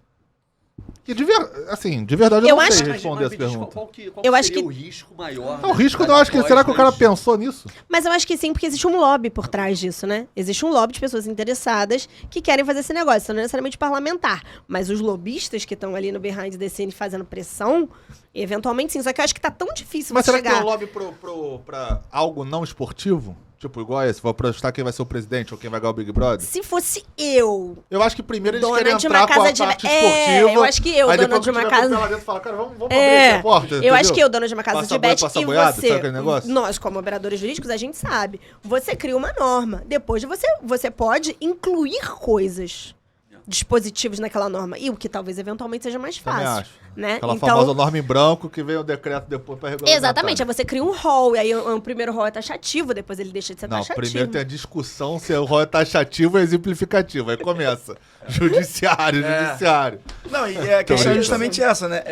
Que de verdade eu Eu não acho- sei responder essa pergunta. Qual Eu acho seria que- o risco maior? O risco eu acho que. Será que o cara pensou nisso? Mas eu acho que sim, porque existe um lobby por trás disso, né? Existe um lobby de pessoas interessadas que querem fazer esse negócio. Isso não é necessariamente parlamentar. Mas os lobistas que estão ali no behind the scene fazendo pressão, eventualmente sim. Só que eu acho que tá tão difícil Mas você será que chegar... tem um lobby pra algo não esportivo? Tipo, igual esse, vou apostar quem vai ser o presidente ou quem vai ganhar o Big Brother? Se fosse eu, Eu acho que primeiro eles dona querem de entrar uma com a casa de... parte esportiva. eu acho que eu, aí dona depois de uma que tiver tudo casa... lá dentro, fala, cara, vamos abrir essa porta, eu acho entendeu? que eu, dona de uma casa Passa de boi, bet, passa e boiada, você, sabe aquele negócio? nós como operadores jurídicos, a gente sabe. Você cria uma norma. Depois você pode incluir coisas, dispositivos naquela norma. E o que talvez eventualmente seja mais Também fácil. acho. Né? Aquela Então, famosa norma em branco que vem o decreto depois pra regulamentar. exatamente, aí você cria um rol, e aí o primeiro rol é taxativo, depois ele deixa de ser Não, taxativo. primeiro tem a discussão se o rol é taxativo ou exemplificativo. Aí começa. Judiciário. Não, e a questão é Então, justamente essa, né?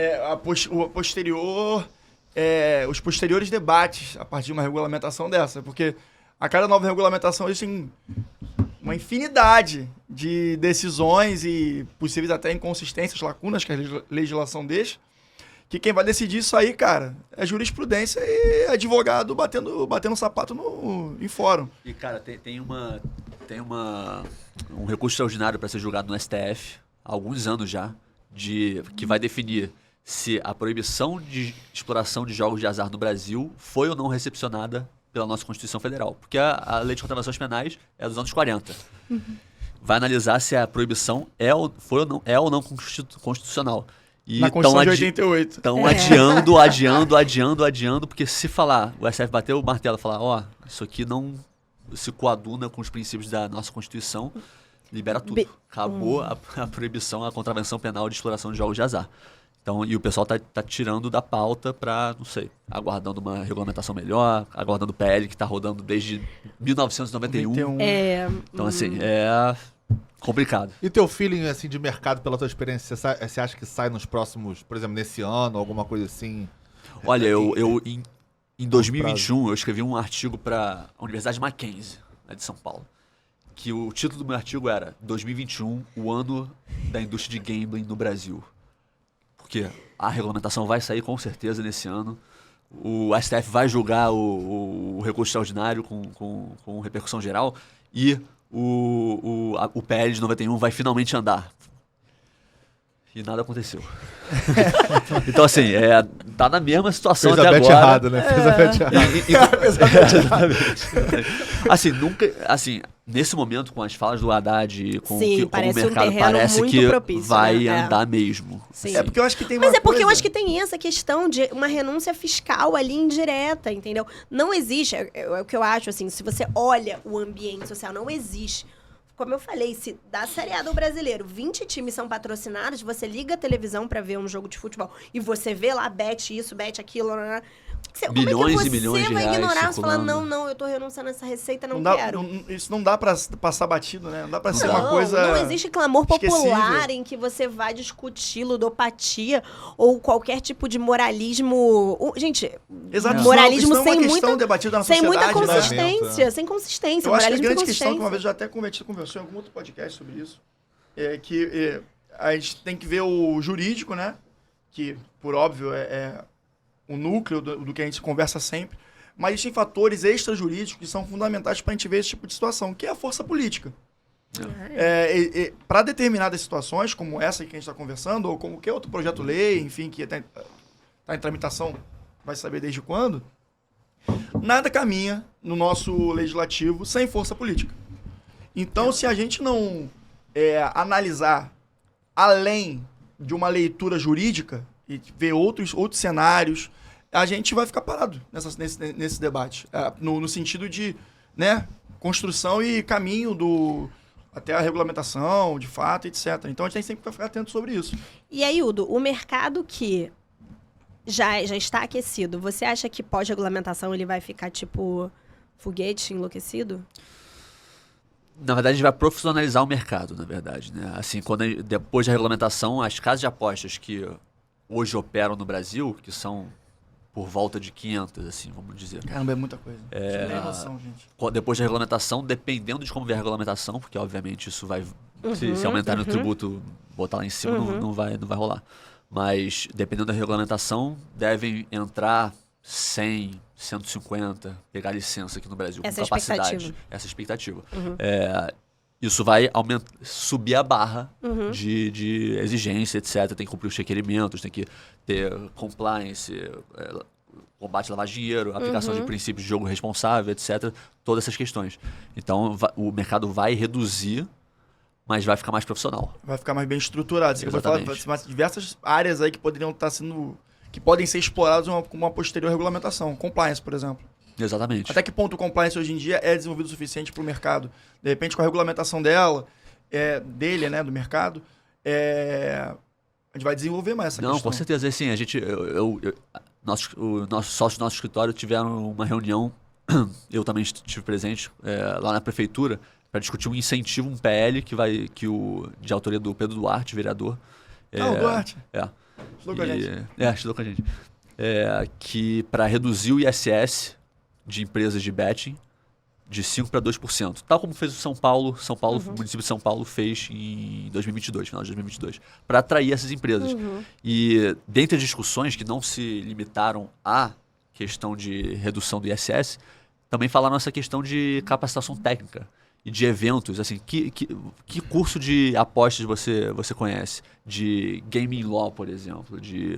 Os posteriores debates a partir de uma regulamentação dessa. Porque a cada nova regulamentação existem uma infinidade de decisões e possíveis até inconsistências, lacunas que a legislação deixa. Que quem vai decidir isso aí, cara, é jurisprudência e advogado batendo sapato em fórum. E, cara, tem um recurso extraordinário para ser julgado no STF há alguns anos já, que vai definir se a proibição de exploração de jogos de azar no Brasil foi ou não recepcionada pela nossa Constituição Federal. Porque a lei de contravenções penais é dos anos 40. Vai analisar se a proibição é ou não constitucional. E Na Constituição de 88. estão adiando, porque se falar, o STF bateu o martelo e falar, isso aqui não se coaduna com os princípios da nossa Constituição, libera tudo. Acabou a proibição, a contravenção penal de exploração de jogos de azar. Então, e o pessoal tá tirando da pauta pra, não sei, aguardando uma regulamentação melhor, aguardando o PL que tá rodando desde 1991. Então, assim, é complicado. E teu feeling, assim, de mercado, pela tua experiência, você acha que sai nos próximos, por exemplo, nesse ano, alguma coisa assim? Olha, Em 2021, eu escrevi um artigo para a Universidade Mackenzie, de São Paulo. Que o título do meu artigo era 2021, o ano da indústria de gambling no Brasil. Porque a regulamentação vai sair com certeza nesse ano. O STF vai julgar o recurso extraordinário com repercussão geral. E o PL de 91 vai finalmente andar. E nada aconteceu. Então, assim, tá na mesma situação Fez até a bet agora. errada, né? Fez a bet errada. Exatamente. Assim, nunca. Assim, nesse momento, com as falas do Haddad, com Sim, como o parece um mercado terreno parece muito que propício, vai né? andar mesmo. Sim. É porque eu acho que tem Mas uma é porque eu coisa- acho que tem essa questão de uma renúncia fiscal ali indireta, entendeu? Não existe, é o que eu acho, assim, se você olha o ambiente social, não existe. Como eu falei, se da Série A do Brasileiro, 20 times são patrocinados, você liga a televisão pra ver um jogo de futebol e você vê lá, bet isso, bet aquilo, Milhões como é e que milhões você de vai reais ignorar? Você fala, circulando. não, eu tô renunciando a essa receita, não, Não dá, quero. isso não dá pra passar batido, né? Não dá pra ser dá. uma coisa... Não existe clamor popular esquecível. em que você vai discutir ludopatia ou qualquer tipo de moralismo. Gente, Exato, moralismo isso não é sem uma questão muita, debatida na sem muita sociedade, né? consistência. Sem consistência. Eu acho que a moralismo grande sem questão, que uma consistência. vez eu até conversou em algum outro podcast sobre isso, é que a gente tem que ver o jurídico, né? Que, por óbvio, é o núcleo do que a gente conversa sempre. Mas existem fatores extrajurídicos que são fundamentais para a gente ver esse tipo de situação, que é a força política. Para determinadas situações, como essa que a gente está conversando, ou como qualquer outro projeto-lei, enfim, que está em tramitação, vai saber desde quando, nada caminha no nosso legislativo sem força política. Então, se a gente não analisar além de uma leitura jurídica e ver outros cenários, a gente vai ficar parado nesse debate. No sentido de, né, construção e caminho até a regulamentação, de fato, etc. Então, a gente tem sempre que ficar atento sobre isso. E aí, Udo, o mercado que já está aquecido, você acha que pós-regulamentação ele vai ficar tipo foguete enlouquecido? Na verdade, a gente vai profissionalizar o mercado, na verdade, né? Assim, depois da regulamentação, as casas de apostas que hoje operam no Brasil, que são por volta de 500, assim, vamos dizer. Caramba, é muita coisa. Você não tem noção, gente. Depois da regulamentação, dependendo de como vier a regulamentação, porque obviamente isso vai, se aumentar no tributo, botar lá em cima, não vai rolar. Mas dependendo da regulamentação, devem entrar 100, 150, pegar licença aqui no Brasil Essa com é a capacidade. expectativa. Essa é a expectativa. Isso vai subir a barra de exigência, etc. Tem que cumprir os requerimentos, tem que ter compliance, combate à lavagem de dinheiro, aplicação de princípios de jogo responsável, etc. Todas essas questões. Então, o mercado vai reduzir, mas vai ficar mais profissional. Vai ficar mais bem estruturado. Você Exatamente. vai falar diversas áreas aí que poderiam estar que podem ser exploradas com uma posterior regulamentação. Compliance, por exemplo. Exatamente. Até que ponto o compliance hoje em dia é desenvolvido o suficiente para o mercado? De repente, com a regulamentação dele, né, do mercado, a gente vai desenvolver mais essa Não, questão. com certeza. Assim, a gente, o nosso sócio do nosso escritório tiveram uma reunião, eu também estive presente, lá na prefeitura, para discutir um incentivo, um PL de autoria do Pedro Duarte, vereador. O Duarte. Estudou com a gente. Estudou com a gente. Que para reduzir o ISS de empresas de betting de 5% para 2%. Tal como fez o São Paulo, o município de São Paulo fez em 2022, final de 2022, para atrair essas empresas. E dentre as discussões que não se limitaram à questão de redução do ISS, também falaram essa questão de capacitação técnica e de eventos. Assim, que curso de apostas você conhece? De gaming law, por exemplo, de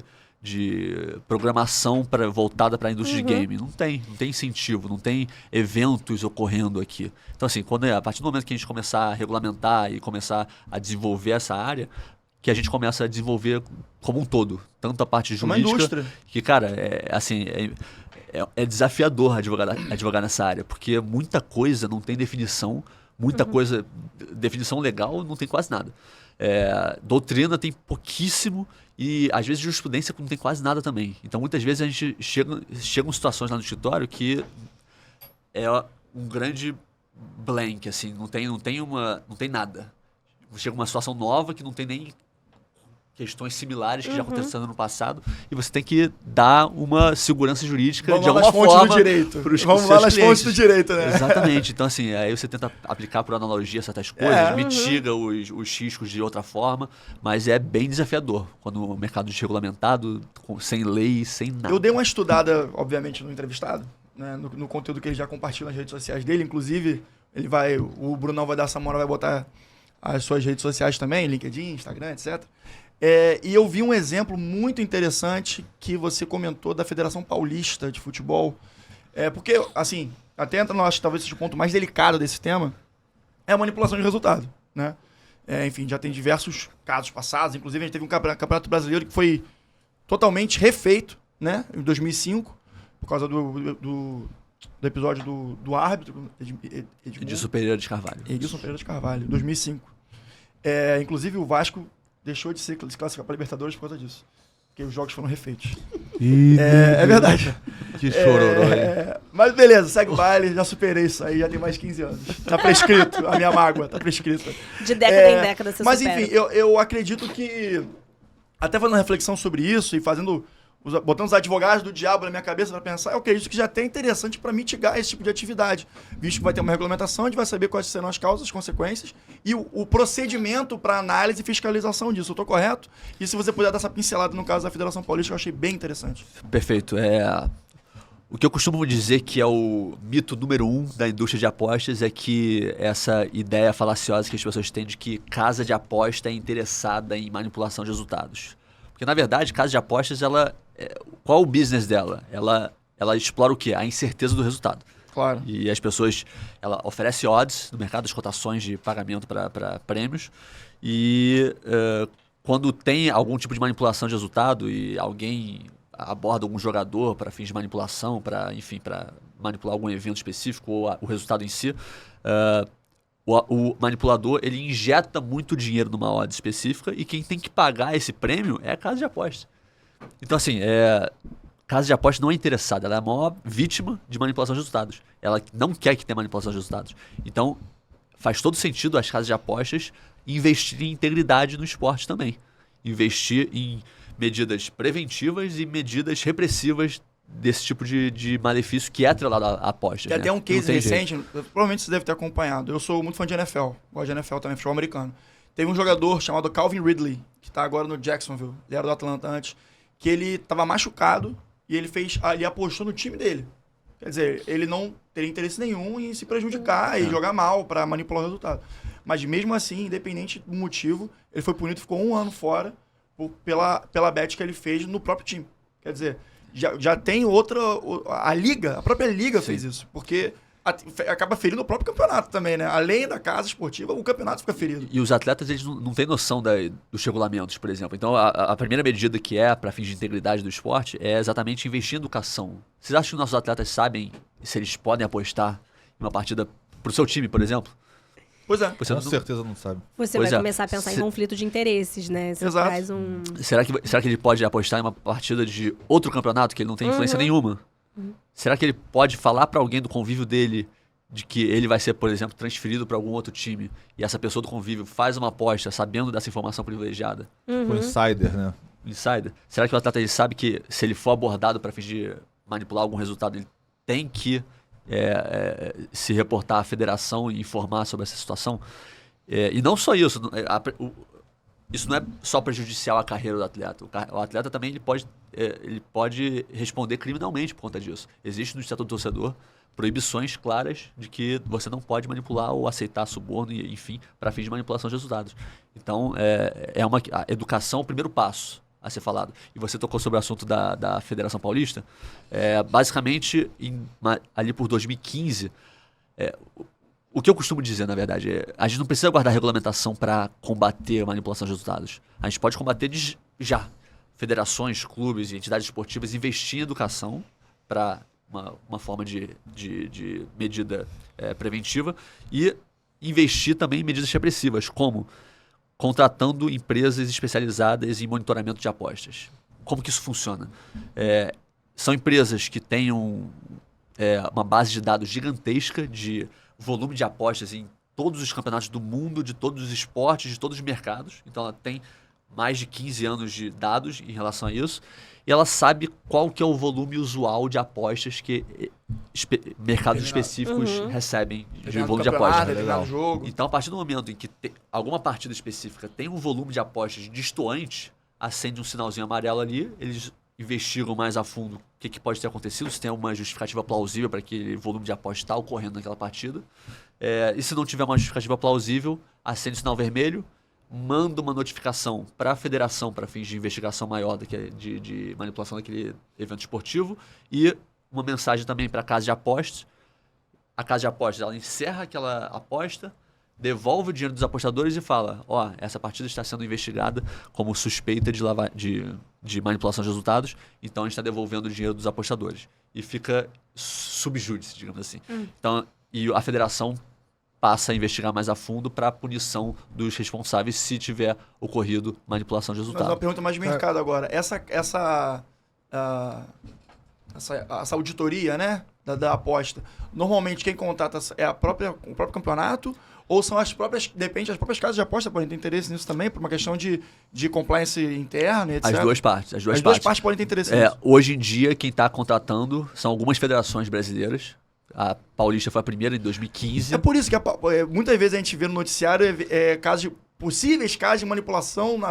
programação voltada para a indústria de game. Não tem incentivo, não tem eventos ocorrendo aqui. Então, assim, a partir do momento que a gente começar a regulamentar e começar a desenvolver essa área, que a gente começa a desenvolver como um todo. Tanto a parte jurídica, uma indústria. que, cara, é desafiador advogar nessa área, porque muita coisa não tem definição, muita coisa, definição legal não tem quase nada. Doutrina tem pouquíssimo e às vezes jurisprudência não tem quase nada também. Então muitas vezes a gente chega em situações lá no escritório que é um grande blank, assim, não tem nada. Chega uma situação nova que não tem nem questões similares que já aconteceram no passado e você tem que dar uma segurança jurídica Vamos de lá alguma nas fontes forma do direito. pros Vamos seus lá nas clientes. fontes do direito, né? Exatamente. Então, assim, aí você tenta aplicar por analogia certas coisas, mitiga os riscos de outra forma, mas é bem desafiador quando o mercado é desregulamentado, sem lei, sem nada. Eu dei uma estudada, obviamente, no entrevistado, né, no conteúdo que ele já compartilha nas redes sociais dele. Inclusive, o Brunão vai dar essa moral, vai botar as suas redes sociais também, LinkedIn, Instagram, etc. E eu vi um exemplo muito interessante que você comentou da Federação Paulista de Futebol. Porque, assim, até entra, eu acho que talvez seja o ponto mais delicado desse tema, é a manipulação de resultado, né? Enfim, já tem diversos casos passados. Inclusive, a gente teve um campeonato brasileiro que foi totalmente refeito, né? Em 2005, por causa do episódio do árbitro, Edilson Pereira de Carvalho. Edilson Pereira de Carvalho, 2005. Inclusive, o Vasco deixou de se classificar para Libertadores por causa disso. Porque os jogos foram refeitos. É verdade. Que chororô, hein? Mas beleza, segue o baile, já superei isso aí, já tem mais de 15 anos. Tá prescrito, a minha mágoa, tá prescrita. De década em década você Mas supera. enfim, eu acredito que, até fazendo reflexão sobre isso e botando os advogados do diabo na minha cabeça para pensar, eu acredito que já é até interessante para mitigar esse tipo de atividade. Visto que vai ter uma regulamentação, a gente vai saber quais serão as causas, as consequências e o procedimento para análise e fiscalização disso. Eu tô correto? E se você puder dar essa pincelada no caso da Federação Paulista, eu achei bem interessante. Perfeito. O que eu costumo dizer que é o mito número 1 da indústria de apostas é que essa ideia falaciosa que as pessoas têm de que casa de aposta é interessada em manipulação de resultados. Porque, na verdade, casa de apostas, qual é o business dela? Ela explora o quê? A incerteza do resultado. Claro. E as pessoas... Ela oferece odds no mercado das cotações de pagamento para prêmios. E quando tem algum tipo de manipulação de resultado e alguém aborda algum jogador para fins de manipulação, para manipular algum evento específico ou o resultado em si, o manipulador ele injeta muito dinheiro numa odd específica e quem tem que pagar esse prêmio é a casa de aposta. Então, assim, casa de aposta não é interessada, ela é a maior vítima de manipulação de resultados. Ela não quer que tenha manipulação de resultados. Então, faz todo sentido as casas de apostas investirem em integridade no esporte também. Investir em medidas preventivas e medidas repressivas desse tipo de malefício que é atrelado à aposta. Tem até um case recente, jeito. provavelmente você deve ter acompanhado. Eu sou muito fã de NFL, gosto de NFL também, futebol americano. Teve um jogador chamado Calvin Ridley, que está agora no Jacksonville, ele era do Atlanta antes, que ele estava machucado e ele apostou no time dele. Quer dizer, ele não teria interesse nenhum em se prejudicar e jogar mal para manipular o resultado. Mas mesmo assim, independente do motivo, ele foi punido, ficou 1 ano fora pela bet que ele fez no próprio time. Quer dizer, já tem outra... a própria liga fez isso, porque acaba ferindo o próprio campeonato também, né? Além da casa esportiva, o campeonato fica ferido. E os atletas, eles não têm noção dos regulamentos, por exemplo. Então, a primeira medida que para fins de integridade do esporte é exatamente investir em educação. Vocês acham que os nossos atletas sabem se eles podem apostar em uma partida pro seu time, por exemplo? Pois é. Com certeza não sabe. Você Pois vai é. começar a pensar em conflito de interesses, né? Você Exato. faz um... Será que ele pode apostar em uma partida de outro campeonato que ele não tem influência nenhuma? Será que ele pode falar para alguém do convívio dele de que ele vai ser, por exemplo, transferido para algum outro time e essa pessoa do convívio faz uma aposta sabendo dessa informação privilegiada? O insider, né? Insider. Será que o atleta ele sabe que se ele for abordado para fingir manipular algum resultado, ele tem que se reportar à federação e informar sobre essa situação? E não só isso. Isso não é só prejudicial à carreira do atleta. O atleta também ele pode responder criminalmente por conta disso. Existe no Estatuto do Torcedor proibições claras de que você não pode manipular ou aceitar suborno, enfim, para fins de manipulação de resultados. Então, a educação é o primeiro passo a ser falado. E você tocou sobre o assunto da Federação Paulista. Basicamente, ali por 2015, o que eu costumo dizer, na verdade, a gente não precisa guardar regulamentação para combater a manipulação de resultados. A gente pode combater já. Federações, clubes e entidades esportivas investir em educação para uma forma de medida preventiva e investir também em medidas repressivas, como contratando empresas especializadas em monitoramento de apostas. Como que isso funciona? São empresas que têm uma base de dados gigantesca de volume de apostas em todos os campeonatos do mundo, de todos os esportes, de todos os mercados. Então ela tem mais de 15 anos de dados em relação a isso, e ela sabe qual que é o volume usual de apostas que mercados específicos recebem de volume de apostas. Determinado jogo. Então, a partir do momento em que alguma partida específica tem um volume de apostas destoante, acende um sinalzinho amarelo ali, eles investigam mais a fundo o que pode ter acontecido, se tem alguma justificativa plausível para aquele volume de aposta estar ocorrendo naquela partida. E se não tiver uma justificativa plausível, acende o sinal vermelho, manda uma notificação para a federação para fins de investigação maior de manipulação daquele evento esportivo e uma mensagem também para a casa de apostas. A casa de apostas ela encerra aquela aposta, devolve o dinheiro dos apostadores e fala: essa partida está sendo investigada como suspeita de manipulação de resultados, então a gente está devolvendo o dinheiro dos apostadores. E fica subjúdice, digamos assim. Então, e a federação passa a investigar mais a fundo para a punição dos responsáveis se tiver ocorrido manipulação de Mas resultados. uma pergunta mais de mercado agora. Essa auditoria, né, da aposta, normalmente quem contrata é o próprio campeonato ou são as próprias casas de aposta podem ter interesse nisso também, por uma questão de compliance interna, etc? As duas partes. As duas partes podem ter interesse nisso. Hoje em dia, quem está contratando são algumas federações brasileiras. A Paulista foi a primeira em 2015. É por isso que muitas vezes a gente vê no noticiário possíveis casos de manipulação na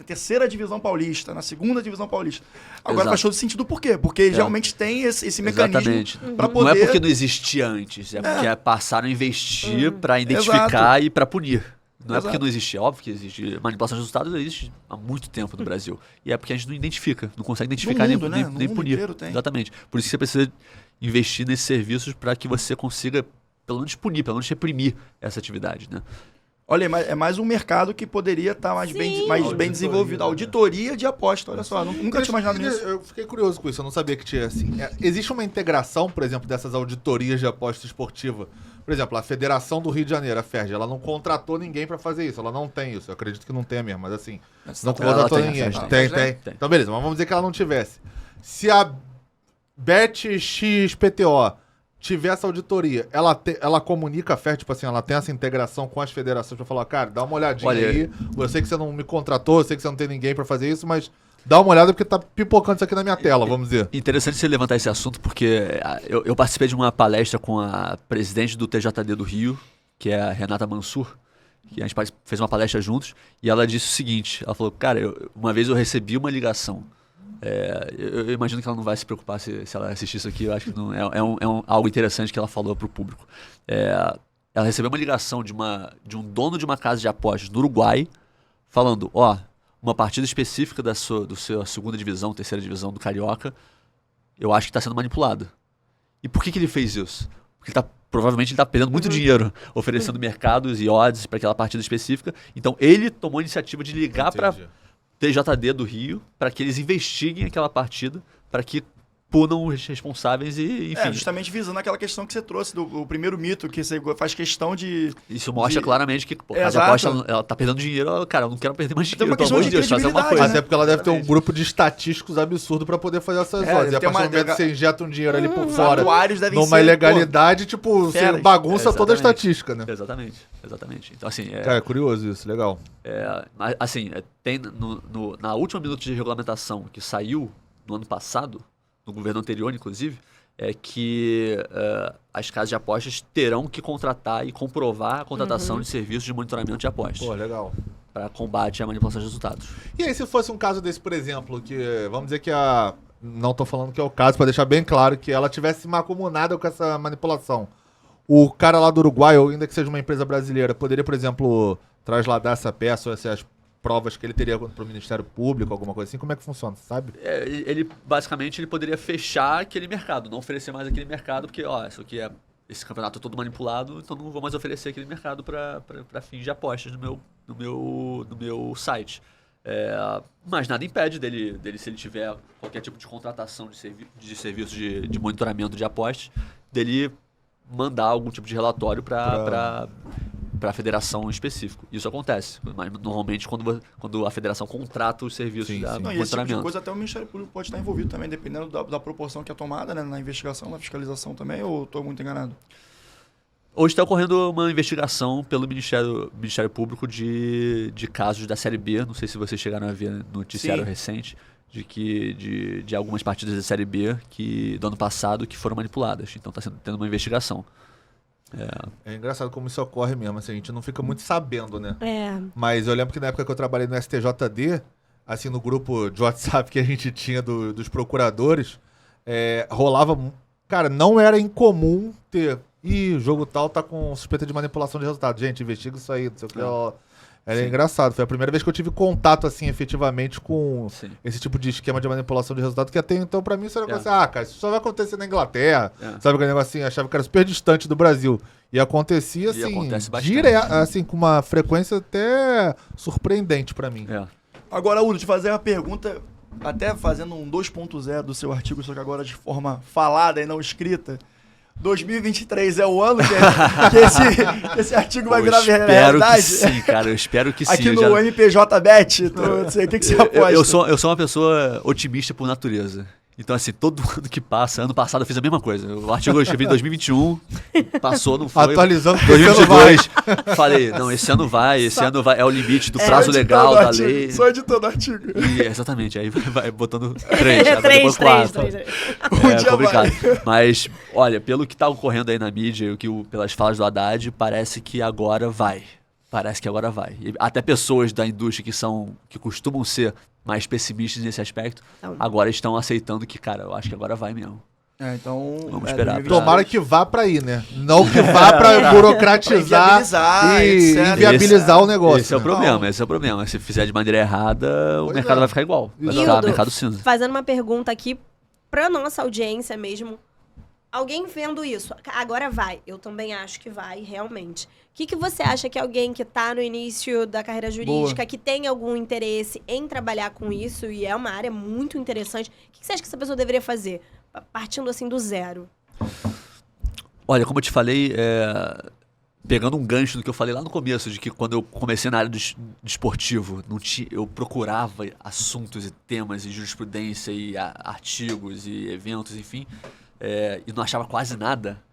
terceira divisão paulista, na segunda divisão paulista. Agora Exato. faz todo sentido por quê? Porque realmente tem esse mecanismo para poder... Não é porque não existia antes, é porque passaram a investir para identificar e para punir. Não é porque não existia, óbvio que existe. Manipulação de resultados existe há muito tempo no Brasil. E é porque a gente não identifica, não consegue identificar mundo, nem no mundo punir. Inteiro tem. Exatamente. Por isso que você precisa investir nesses serviços para que você consiga, pelo menos punir, pelo menos reprimir essa atividade, né? Olha, é mais um mercado que poderia estar mais bem desenvolvido. Auditoria de aposta, olha só. Nunca tinha imaginado nisso. Eu fiquei curioso com isso, eu não sabia que tinha assim. Existe uma integração, por exemplo, dessas auditorias de aposta esportiva? Por exemplo, a Federação do Rio de Janeiro, a FERJ, ela não contratou ninguém pra fazer isso, ela não tem isso. Eu acredito que não tenha mesmo, mas assim, não contratou ninguém. Tem. Então, beleza, mas vamos dizer que ela não tivesse. Se a BetXPTO tiver essa auditoria, ela comunica a FERJ, tipo assim, ela tem essa integração com as federações pra falar, cara, dá uma olhadinha aí, eu sei que você não me contratou, eu sei que você não tem ninguém pra fazer isso, mas dá uma olhada porque tá pipocando isso aqui na minha tela, vamos dizer. Interessante você levantar esse assunto, porque eu participei de uma palestra com a presidente do TJD do Rio, que é a Renata Mansur, que a gente fez uma palestra juntos, e ela disse o seguinte, ela falou, cara, uma vez eu recebi uma ligação, eu imagino que ela não vai se preocupar se ela assistir isso aqui, eu acho que não, algo interessante que ela falou pro público. Ela recebeu uma ligação de um dono de uma casa de apostas no Uruguai, falando, uma partida específica da sua segunda divisão, terceira divisão do Carioca, eu acho que está sendo manipulada. E por que ele fez isso? Porque provavelmente ele está perdendo muito dinheiro oferecendo mercados e odds para aquela partida específica. Então ele tomou a iniciativa de ligar para TJD do Rio para que eles investiguem aquela partida, para que punam os responsáveis e, enfim. Justamente visando aquela questão que você trouxe do primeiro mito, que você faz questão de... Isso mostra claramente que a casa de aposta, ela tá perdendo dinheiro, cara, eu não quero perder mais dinheiro, pelo amor de Deus, fazer uma coisa. Até porque ela deve ter um grupo de estatísticos absurdo pra poder fazer essas odds. E a partir do momento que você injeta um dinheiro ali por fora, numa ilegalidade, tipo, você bagunça toda a estatística, né? Exatamente. Então, assim... Cara, é curioso isso, legal. Assim, tem na última minuto de regulamentação que saiu no ano passado, no governo anterior, inclusive, é que as casas de apostas terão que contratar e comprovar a contratação de serviços de monitoramento de apostas. Pô, legal. Para combate à manipulação de resultados. E aí, se fosse um caso desse, por exemplo, que, vamos dizer que não tô falando que é o caso, para deixar bem claro, que ela tivesse macumunada com essa manipulação. O cara lá do Uruguai, ou ainda que seja uma empresa brasileira, poderia, por exemplo, trasladar essa peça ou essas provas que ele teria para o Ministério Público, alguma coisa assim? Como é que funciona, sabe? Basicamente, ele poderia fechar aquele mercado, não oferecer mais aquele mercado, porque, esse campeonato é todo manipulado, então não vou mais oferecer aquele mercado para fins de apostas no meu site. Mas nada impede dele, se ele tiver qualquer tipo de contratação de serviço de monitoramento de apostas, dele mandar algum tipo de relatório para a federação em específico. Isso acontece. Mas normalmente quando a federação contrata os serviços de monitoramento. E esse tipo de coisa até o Ministério Público pode estar envolvido também, dependendo da proporção que é tomada, né, na investigação, na fiscalização também, ou estou muito enganado? Hoje está ocorrendo uma investigação pelo Ministério Público de casos da Série B. Não sei se vocês chegaram a ver no noticiário recente de algumas partidas da Série B do ano passado que foram manipuladas. Então está tendo uma investigação. É engraçado como isso ocorre mesmo. Assim, a gente não fica muito sabendo, né? É. Mas eu lembro que na época que eu trabalhei no STJD, assim, no grupo de WhatsApp que a gente tinha dos procuradores, rolava... Cara, não era incomum ter... Ih, o jogo tal tá com suspeita de manipulação de resultado. Gente, investiga isso aí, não sei o que. Era engraçado. Foi a primeira vez que eu tive contato, assim, efetivamente com esse tipo de esquema de manipulação de resultado, que até então, pra mim, isso era coisa assim, cara, isso só vai acontecer na Inglaterra. Sabe aquele negócio assim? Achava que era super distante do Brasil. E acontecia, assim, assim, com uma frequência até surpreendente pra mim. Agora, Udo, te fazer uma pergunta, até fazendo um 2.0 do seu artigo, só que agora de forma falada e não escrita. 2023 é o ano que esse artigo vai virar realidade? Sim, cara, eu espero que sim. Aqui no MPJ-Bet, não sei, o que você aposta? Eu sou uma pessoa otimista por natureza. Então, assim, todo ano que passa, ano passado eu fiz a mesma coisa. O artigo eu escrevi em 2021, passou, não foi. Atualizando 2022. Falei, não, esse ano vai, é o limite do prazo legal da lei. Só editando o artigo. Exatamente, aí vai botando 3, depois 4. É complicado. Mas, olha, pelo que tá ocorrendo aí na mídia, pelas falas do Haddad, parece que agora vai. E até pessoas da indústria que costumam ser mais pessimistas nesse aspecto, agora estão aceitando que, cara, eu acho que agora vai mesmo. Então... Vamos esperar. Tomara que vá pra aí, né? Não que vá pra burocratizar e inviabilizar o negócio. Esse é o problema. Se fizer de maneira errada, o mercado vai ficar igual. Vai ficar mercado cinza. Fazendo uma pergunta aqui pra nossa audiência mesmo. Alguém vendo isso, agora vai. Eu também acho que vai, realmente. O que você acha que alguém que está no início da carreira jurídica, que tem algum interesse em trabalhar com isso, e é uma área muito interessante, o que você acha que essa pessoa deveria fazer? Partindo assim do zero. Olha, como eu te falei, pegando um gancho do que eu falei lá no começo, de que quando eu comecei na área do esportivo, eu procurava assuntos e temas e jurisprudência e artigos e eventos, enfim... e não achava quase nada,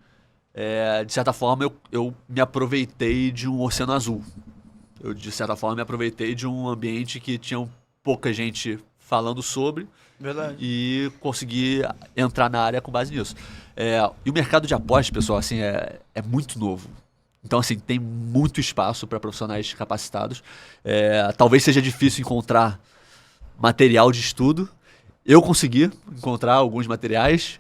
de certa forma eu me aproveitei de um oceano azul. Eu, de certa forma, me aproveitei de um ambiente que tinha pouca gente falando sobre. Verdade. E consegui entrar na área com base nisso. E o mercado de apostas, pessoal, assim, é muito novo. Então, assim, tem muito espaço para profissionais capacitados. Talvez seja difícil encontrar material de estudo. Eu consegui encontrar alguns materiais,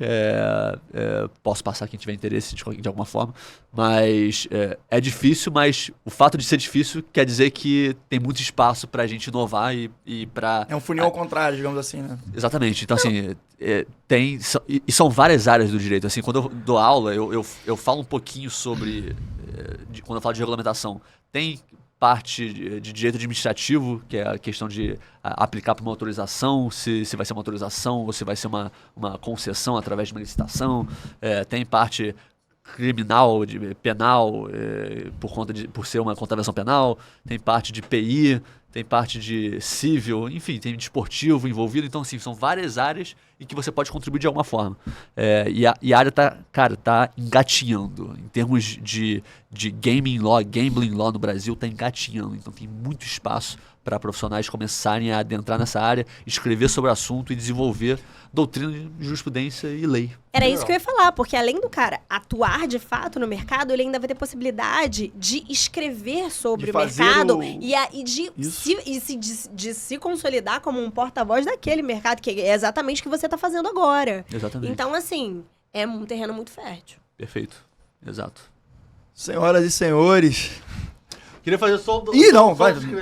posso passar quem tiver interesse de alguma forma, mas é difícil, mas o fato de ser difícil quer dizer que tem muito espaço pra gente inovar e pra... É um funil ao contrário, digamos assim, né? Exatamente, então assim, são várias áreas do direito, assim, quando eu dou aula, eu falo um pouquinho sobre, quando eu falo de regulamentação, tem... parte de direito administrativo, que é a questão de aplicar para uma autorização, se vai ser uma autorização ou se vai ser uma concessão através de uma licitação. Tem parte criminal, penal, por ser uma contravenção penal. Tem parte de PI, tem parte de civil, enfim, tem de esportivo envolvido. Então, assim, são várias áreas em que você pode contribuir de alguma forma. E a área tá engatinhando. Em termos de gambling law no Brasil, tá engatinhando. Então, tem muito espaço para profissionais começarem a adentrar nessa área, escrever sobre o assunto e desenvolver doutrina de jurisprudência e lei. Era isso que eu ia falar, porque além do cara atuar de fato no mercado, ele ainda vai ter possibilidade de escrever sobre o mercado de se consolidar como um porta-voz daquele mercado, que é exatamente o que você está fazendo agora. Exatamente. Então, assim, é um terreno muito fértil. Perfeito. Exato. Senhoras e senhores... Queria fazer só um...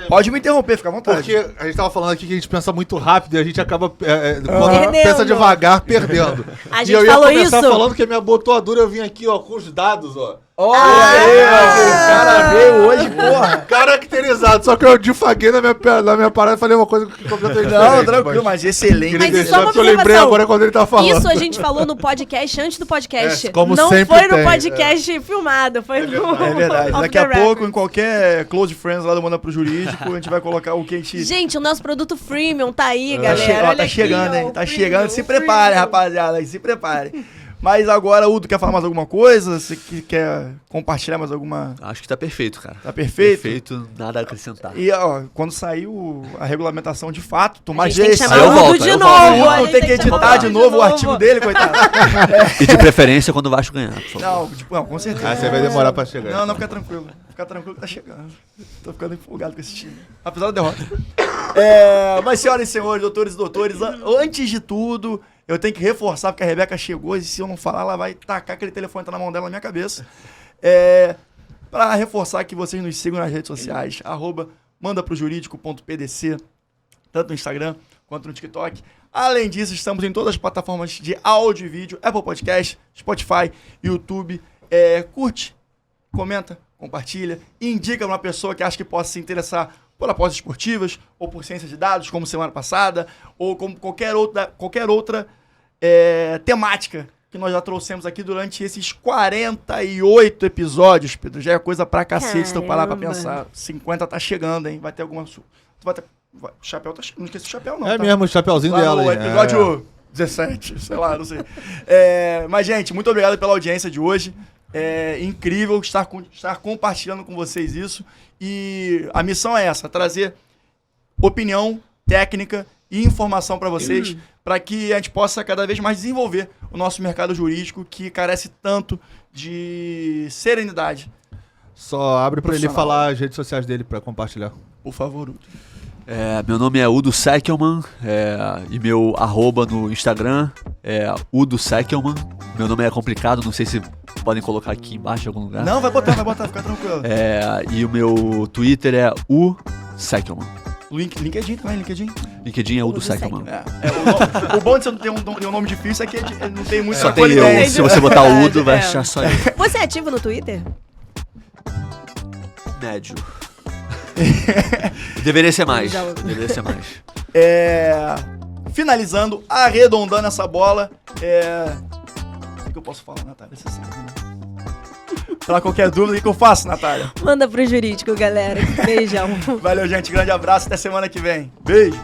Pode me interromper, fica à vontade. Porque a gente tava falando aqui que a gente pensa muito rápido e a gente acaba, quando pensa devagar, perdendo. A gente falou isso. E eu ia começar falando que a minha botoadura, eu vim aqui, ó, com os dados, ó. Olha aí, o cara veio hoje, porra. Caracterizado, só que eu difaguei na minha parada e falei uma coisa que completamente diferente. Não, tranquilo, mas excelente. Mas só uma eu lembrei agora quando ele tá falando. Isso a gente falou no podcast, antes do podcast. Como não sempre foi no tem, podcast filmado, foi no... É verdade. Daqui a pouco, em qualquer Close Friends lá do Manda pro Jurídico, a gente vai colocar o que a gente... Gente, o nosso produto freemium tá aí, galera. Tá chegando, hein? Tá chegando. Se prepare, rapaziada. Se prepare. Mas agora, Udo, quer falar mais alguma coisa? Você quer compartilhar mais alguma... Acho que tá perfeito, cara. Tá perfeito? Perfeito, nada a acrescentar. E, ó, quando saiu a regulamentação de fato, tomar A gente tem que jeito. chamar Aí eu o volto, Udo aí de eu novo. volto. a Não gente tem que chamar editar de novo o artigo dele, coitado. E de preferência quando o Vasco ganhar, por favor. Não, tipo, não, com certeza. Ah, você vai demorar pra chegar. Não, fica tranquilo. Fica tranquilo que tá chegando. Tô ficando empolgado com esse time. Apesar da derrota. Mas, senhoras e senhores, doutores e doutores, antes de tudo, eu tenho que reforçar, porque a Rebeca chegou e se eu não falar, ela vai tacar aquele telefone que tá na mão dela na minha cabeça. Pra reforçar que vocês nos sigam nas redes sociais, @mandaprojurídico.pdc, tanto no Instagram quanto no TikTok. Além disso, estamos em todas as plataformas de áudio e vídeo, Apple Podcast, Spotify, YouTube. Curte, comenta, compartilha, indica para uma pessoa que acha que possa se interessar por apostas esportivas, ou por ciência de dados, como semana passada, ou como qualquer outra temática que nós já trouxemos aqui durante esses 48 episódios, Pedro. Já é coisa pra cacete se tu parar pra Caramba. pensar. 50 tá chegando, hein? Vai ter alguma... Tu vai ter... O chapéu tá chegando. Não esqueci o chapéu, não. É tá? mesmo, o chapeuzinho Lá dela no aí. episódio 17, sei lá, não sei. Mas, gente, muito obrigado pela audiência de hoje. É incrível estar compartilhando com vocês isso. E a missão é essa, trazer opinião, técnica e informação para vocês, para que a gente possa cada vez mais desenvolver o nosso mercado jurídico, que carece tanto de serenidade. Só abre pra ele Profissional. falar as redes sociais dele pra compartilhar. Por favor, Udo. Meu nome é Udo Seckelman, e meu @ no Instagram é Udo Seckelman. Meu nome é complicado, não sei se podem colocar aqui embaixo em algum lugar. Não, vai botar, fica tranquilo. E o meu Twitter é U Seckelman. LinkedIn também, LinkedIn. LinkedIn é Udo Udo Seckelman. O bom de você não ter um nome difícil é que não tem muito Só tem eu. polidência. Se você botar o Udo, vai É. achar só eu. Você é ativo no Twitter? Médio. Deveria ser mais. Já- Deveria ser mais. Finalizando, arredondando essa bola, o que eu posso falar, Natália? Você sabe, né? Pra qualquer dúvida, o que eu faço, Natália? Manda pro jurídico, galera. Beijão. Valeu, gente. Grande abraço. Até semana que vem. Beijo.